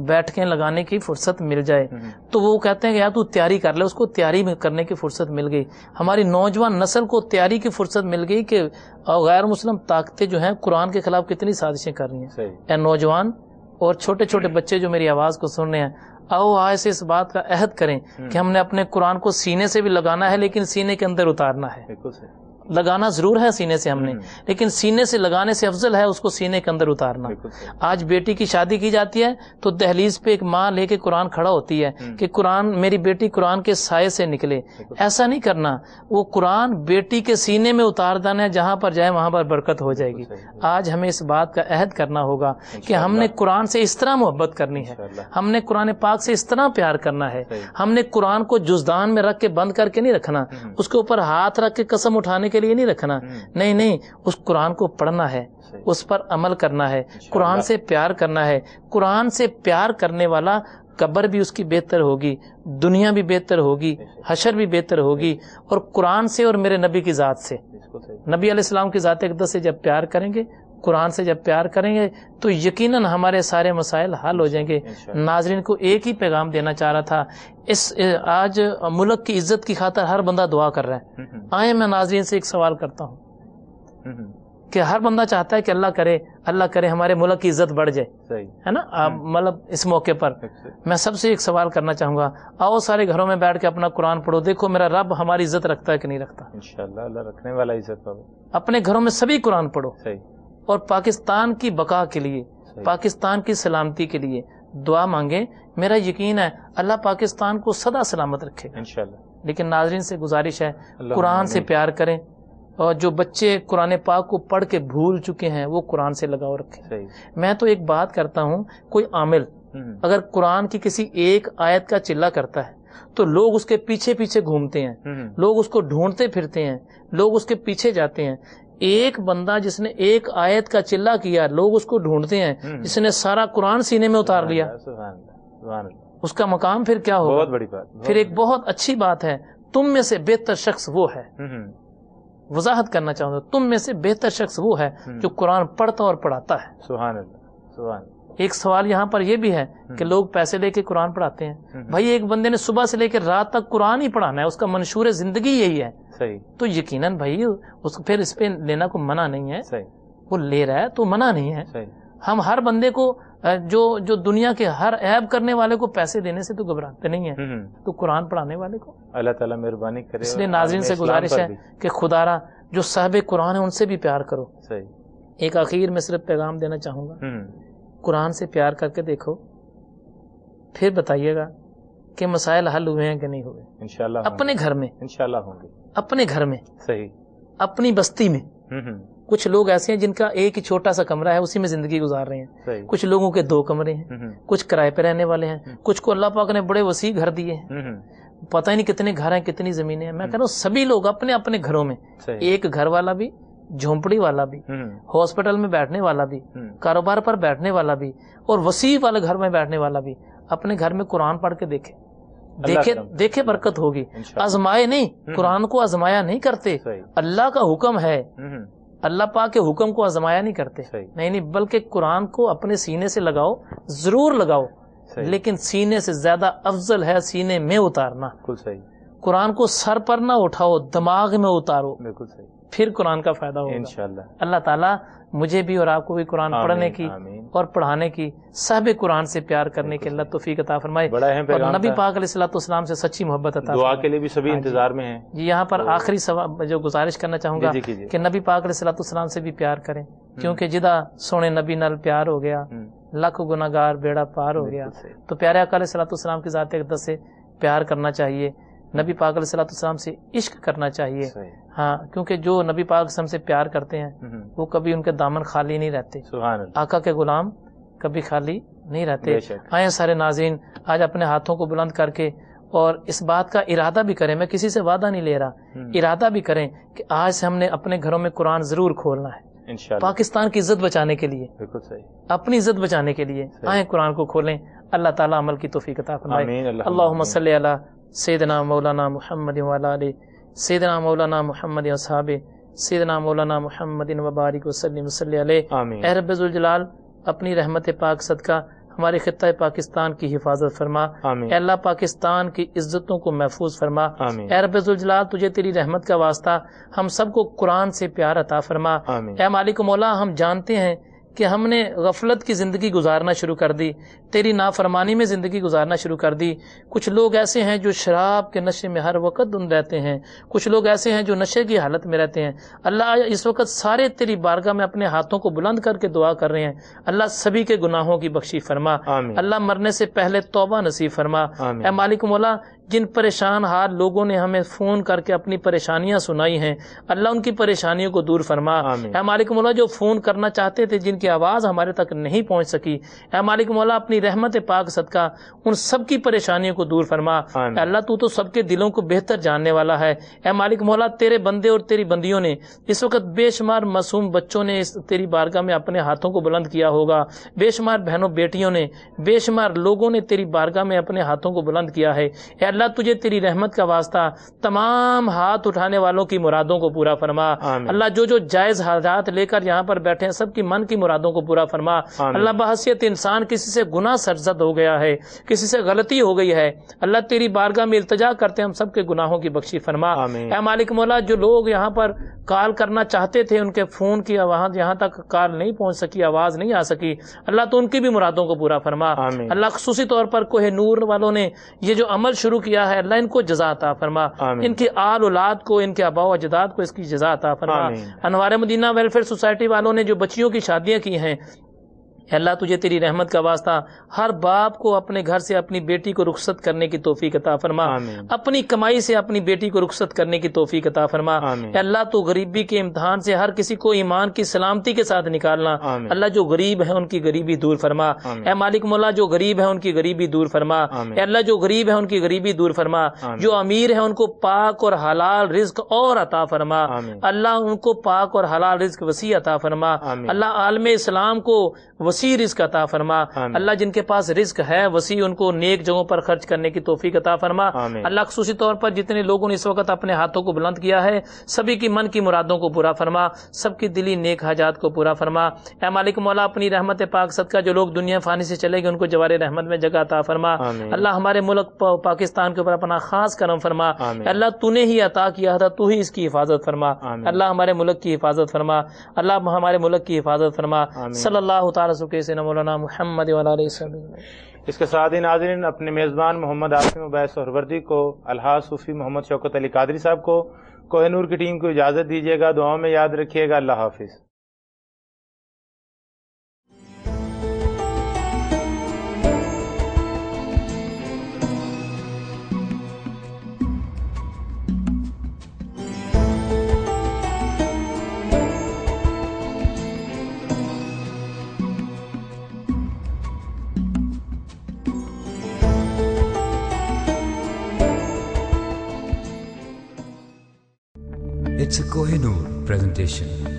بیٹھکیں لگانے کی فرصت مل جائے، تو وہ کہتے ہیں کہ یار تو تیاری کر لے. اس کو تیاری کرنے کی فرصت مل گئی. ہماری نوجوان نسل کو تیاری کی فرصت مل گئی کہ غیر مسلم طاقتیں جو ہیں قرآن کے خلاف کتنی سازشیں کر رہی ہیں. اے نوجوان اور چھوٹے چھوٹے بچے جو میری آواز کو سن رہے ہیں، آؤ آج سے اس بات کا عہد کریں کہ ہم نے اپنے قرآن کو سینے سے بھی لگانا ہے، لیکن سینے کے اندر اتارنا ہے. لگانا ضرور ہے سینے سے ہم نے، لیکن سینے سے لگانے سے افضل ہے اس کو سینے کے اندر اتارنا. آج بیٹی کی شادی کی جاتی ہے تو دہلیز پہ ایک ماں لے کے قرآن کھڑا ہوتی ہے کہ قرآن میری بیٹی قرآن کے سائے سے نکلے. ایسا نہیں کرنا، وہ قرآن بیٹی کے سینے میں اتار دینا ہے، جہاں پر جائے وہاں پر برکت ہو جائے گی. آج ہمیں اس بات کا عہد کرنا ہوگا کہ ہم نے قرآن سے اس طرح محبت کرنی ہے، ہم نے قرآن پاک سے اس طرح پیار کرنا ہے. ہم نے قرآن کو جزدان میں رکھ کے بند کر کے نہیں رکھنا، اس کے اوپر ہاتھ رکھ کے قسم اٹھانے کے لیے نہیں رکھنا. نہیں، اس قرآن کو پڑھنا ہے، اس پر عمل کرنا ہے، قرآن سے پیار کرنا ہے. قرآن سے پیار کرنے والا قبر بھی اس کی بہتر ہوگی، دنیا بھی بہتر ہوگی، حشر بھی بہتر ہوگی. اور قرآن سے اور میرے نبی کی ذات سے، نبی علیہ السلام کی ذات اقدس سے جب پیار کریں گے، قرآن سے جب پیار کریں گے تو یقیناً ہمارے سارے مسائل حل ہو جائیں گے. ناظرین کو ایک ہی پیغام دینا چاہ رہا تھا. آج ملک کی عزت کی خاطر ہر بندہ دعا کر رہا ہے. آئے میں ناظرین سے ایک سوال کرتا ہوں کہ ہر بندہ چاہتا ہے کہ اللہ کرے ہمارے ملک کی عزت بڑھ جائے، ہے نا. مطلب اس موقع پر میں سب سے ایک سوال کرنا چاہوں گا، آؤ سارے گھروں میں بیٹھ کے اپنا قرآن پڑھو، دیکھو میرا رب ہماری عزت رکھتا ہے کہ نہیں رکھتا. انشاءاللہ اللہ رکھنے والا عزت پاؤ. اپنے گھروں میں سبھی قرآن پڑھو اور پاکستان کی بقا کے لیے، پاکستان کی سلامتی کے لیے دعا مانگیں. میرا یقین ہے اللہ پاکستان کو سدا سلامت رکھے گا انشاءاللہ. لیکن ناظرین سے گزارش ہے قرآن سے پیار کریں، اور جو بچے قرآن پاک کو پڑھ کے بھول چکے ہیں وہ قرآن سے لگاؤ رکھیں. میں تو ایک بات کرتا ہوں، کوئی عامل اگر قرآن کی کسی ایک آیت کا چلہ کرتا ہے تو لوگ اس کے پیچھے پیچھے گھومتے ہیں، لوگ اس کو ڈھونڈتے پھرتے ہیں، لوگ اس کے پیچھے جاتے ہیں. ایک بندہ جس نے ایک آیت کا چلہ کیا، لوگ اس کو ڈھونڈتے ہیں. جس نے سارا قرآن سینے میں اتار لیا، اس کا مقام پھر کیا ہوگا؟ بہت بڑی بات. پھر ایک بہت اچھی بات ہے، تم میں سے بہتر شخص وہ ہے، وضاحت کرنا چاہوں گا، تم میں سے بہتر شخص وہ ہے جو قرآن پڑھتا اور پڑھاتا ہے. سبحان اللہ، سبحان اللہ. ایک سوال یہاں پر یہ بھی ہے کہ لوگ پیسے لے کے قرآن پڑھاتے ہیں. بھائی ایک بندے نے صبح سے لے کے رات تک قرآن ہی پڑھانا ہے, اس کا منشور زندگی یہی ہے, تو یقیناً بھائی پھر اس پہ لینا کو منع نہیں ہے, وہ لے رہا ہے تو منع نہیں ہے. ہم ہر بندے کو جو دنیا کے ہر عیب کرنے والے کو پیسے دینے سے تو گھبراتے نہیں ہیں, تو قرآن پڑھانے والے کو اللہ تعالیٰ مہربانی کرے. اس لیے ناظرین سے گزارش ہے کہ خدا را جو صاحب قرآن ہے ان سے بھی پیار کرو. ایک آخر میں صرف پیغام دینا چاہوں گا, قرآن سے پیار کر کے دیکھو, پھر بتائیے گا کہ مسائل حل ہوئے ہیں کہ نہیں ہوئے. انشاءاللہ اپنے گھر میں, انشاءاللہ ہوں گے, اپنے گھر میں, صحیح, اپنی بستی میں. کچھ لوگ ایسے ہیں جن کا ایک ہی چھوٹا سا کمرہ ہے, اسی میں زندگی گزار رہے ہیں. کچھ لوگوں کے 2 کمرے ہیں, کچھ کرائے پہ رہنے والے ہیں, کچھ کو اللہ پاک نے بڑے وسیع گھر دیے ہیں, پتہ ہی نہیں کتنے گھر ہیں, کتنی زمینیں ہیں. میں کہہ رہا ہوں سبھی لوگ اپنے اپنے گھروں میں, ایک گھر والا بھی, جھونپڑی والا بھی, ہاسپٹل میں بیٹھنے والا بھی, کاروبار پر بیٹھنے والا بھی, اور وسیع والے گھر میں بیٹھنے والا بھی, اپنے گھر میں قرآن پڑھ کے دیکھے برکت ہوگی. آزمائے نہیں, قرآن کو آزمایا نہیں کرتے, اللہ کا حکم ہے, اللہ پاک کے حکم کو آزمایا نہیں کرتے. نہیں, بلکہ قرآن کو اپنے سینے سے لگاؤ, ضرور لگاؤ, لیکن سینے سے زیادہ افضل ہے سینے میں اتارنا. قرآن کو سر پر نہ اٹھاؤ, دماغ میں اتارو, پھر قرآن کا فائدہ ہوگا انشاءاللہ. اللہ تعالیٰ مجھے بھی اور آپ کو بھی قرآن پڑھنے کی اور پڑھانے کی, صاحب قرآن سے پیار کرنے کی اللہ توفیق عطا فرمائے, اور نبی پاک علیہ الصلوۃ والسلام سے سچی محبت عطا فرمائے. دعا کے لیے بھی سبھی انتظار میں ہیں. جی یہاں پر آخری جو گزارش کرنا چاہوں گا کہ نبی پاک علیہ الصلوۃ والسلام سے بھی پیار کریں, کیونکہ جدا سونے نبی نال پیار ہو گیا, لاکھ گناہگار بیڑا پار ہو گیا. تو پیارے آقا علیہ الصلوۃ والسلام کی ذات اقدس سے پیار کرنا چاہیے, نبی پاک علیہ الصلوۃ والسلام سے عشق کرنا چاہیے. ہاں, کیونکہ جو نبی پاک سے پیار کرتے ہیں وہ کبھی ان کے دامن خالی نہیں رہتے. آقا کے غلام کبھی خالی نہیں رہتے. آئیں سارے ناظرین آج اپنے ہاتھوں کو بلند کر کے اور اس بات کا ارادہ بھی کریں, میں کسی سے وعدہ نہیں لے رہا, ارادہ بھی کریں کہ آج سے ہم نے اپنے گھروں میں قرآن ضرور کھولنا ہے, پاکستان کی عزت بچانے کے لیے, اپنی عزت بچانے کے لیے. آئیں قرآن کو کھولیں, اللہ تعالیٰ عمل کی توفیق عطا فرمائے. اللہم صلی علی سیدنا مولانا محمد وعلی آلہ سیدنا مولانا محمد اصحاب سیدنا مولانا محمد وبارک وسلم صلی علیہ. اے رب ذوالجلال اپنی رحمت پاک صدقہ ہمارے خطہ پاکستان کی حفاظت فرما. اے اللہ پاکستان کی عزتوں کو محفوظ فرما. اے رب ذوالجلال تجھے تیری رحمت کا واسطہ ہم سب کو قرآن سے پیار عطا فرما. اے مالک مولا ہم جانتے ہیں کہ ہم نے غفلت کی زندگی گزارنا شروع کر دی, تیری نافرمانی میں زندگی گزارنا شروع کر دی. کچھ لوگ ایسے ہیں جو شراب کے نشے میں ہر وقت دھن رہتے ہیں, کچھ لوگ ایسے ہیں جو نشے کی حالت میں رہتے ہیں. اللہ اس وقت سارے تیری بارگاہ میں اپنے ہاتھوں کو بلند کر کے دعا کر رہے ہیں, اللہ سبھی کے گناہوں کی بخشی فرما. اللہ مرنے سے پہلے توبہ نصیب فرما. اے مالک مولا جن پریشان حال لوگوں نے ہمیں فون کر کے اپنی پریشانیاں سنائی ہیں, اللہ ان کی پریشانیوں کو دور فرما. اے مالک مولا جو فون کرنا چاہتے تھے جن کی آواز ہمارے تک نہیں پہنچ سکی, اے مالک مولا اپنی رحمت پاک صدقہ ان سب کی پریشانیوں کو دور فرما. اے اللہ تو سب کے دلوں کو بہتر جاننے والا ہے. اے مالک مولا تیرے بندے اور تیری بندیوں نے اس وقت بے شمار معصوم بچوں نے تیری بارگاہ میں اپنے ہاتھوں کو بلند کیا ہوگا, بے شمار بہنوں بیٹیوں نے, بے شمار لوگوں نے تیری بارگاہ میں اپنے ہاتھوں کو بلند کیا ہے. اے اللہ تجھے تیری رحمت کا واسطہ تمام ہاتھ اٹھانے والوں کی مرادوں کو پورا فرما. اللہ جو جائز حاجات لے کر یہاں پر بیٹھے ہیں سب کی من کی مرادوں کو پورا فرما. اللہ بحیثیت انسان کسی سے گناہ سرزد ہو گیا ہے, کسی سے غلطی ہو گئی ہے, اللہ تیری بارگاہ میں التجا کرتے ہیں ہم سب کے گناہوں کی بخشی فرما. اے مالک مولا جو لوگ یہاں پر کال کرنا چاہتے تھے ان کے فون کی یہاں تک کال نہیں پہنچ سکی, آواز نہیں آ سکی, اللہ تو ان کی بھی مرادوں کو پورا فرما. اللہ خصوصی طور پر کوہ نور والوں نے یہ جو عمل شروع کیا ہے اللہ ان کو جزا عطا فرما, ان کی آل اولاد کو, ان کے آباء و اجداد کو اس کی جزا عطا فرما. انوار مدینہ ویلفیئر سوسائٹی والوں نے جو بچیوں کی شادیاں کی ہیں اللہ تجھے تیری رحمت کا واسطہ ہر باپ کو اپنے گھر سے اپنی بیٹی کو رخصت کرنے کی توفیق عطا فرما. اپنی کمائی سے اپنی بیٹی کو رخصت کرنے کی توفیق عطا فرما. اللہ تو غریبی کے امتحان سے ہر کسی کو ایمان کی سلامتی کے ساتھ نکالنا. اللہ جو غریب ہے ان کی غریبی دور فرما. اے مالک مولا جو غریب ہے ان کی غریبی دور فرما. اے اللہ جو غریب ہے ان کی غریبی دور فرما. جو امیر ہے ان کو پاک اور حلال رزق اور عطا فرما. اللہ ان کو پاک اور حلال رزق وسیع عطا فرما. اللہ عالم اسلام کو وسیع رزق عطا فرما. اللہ جن کے پاس رزق ہے وسیع ان کو نیک جگہوں پر خرچ کرنے کی توفیق عطا فرما. اللہ خصوصی طور پر جتنے لوگوں نے اس وقت اپنے ہاتھوں کو بلند کیا ہے سبھی کی من کی مرادوں کو پورا فرما, سب کی دلی نیک حاجات کو پورا فرما. اے مالک مولا اپنی رحمت پاک صدقہ جو لوگ دنیا فانی سے چلے گئے ان کو جوار رحمت میں جگہ عطا فرما. اللہ ہمارے ملک پاکستان کے اوپر اپنا خاص کرم فرما. اللہ تو نے ہی عطا کیا تھا, تو ہی اس کی حفاظت فرما. اللہ ہمارے ملک کی حفاظت فرما. اللہ ہمارے ملک کی حفاظت فرما. صلی اللہ تعالی سیدنا مولانا محمد وعلی آلہ وسلم. اس کے ساتھ ہی ناظرین اپنے میزبان محمد عاصم عبید سہروردی کو, الحاظ صوفی محمد شوکت علی قادری صاحب کو, کوہ نور کی ٹیم کو اجازت دیجیے گا. دعاؤں میں یاد رکھیے گا. اللہ حافظ. It's a Kohinoor presentation.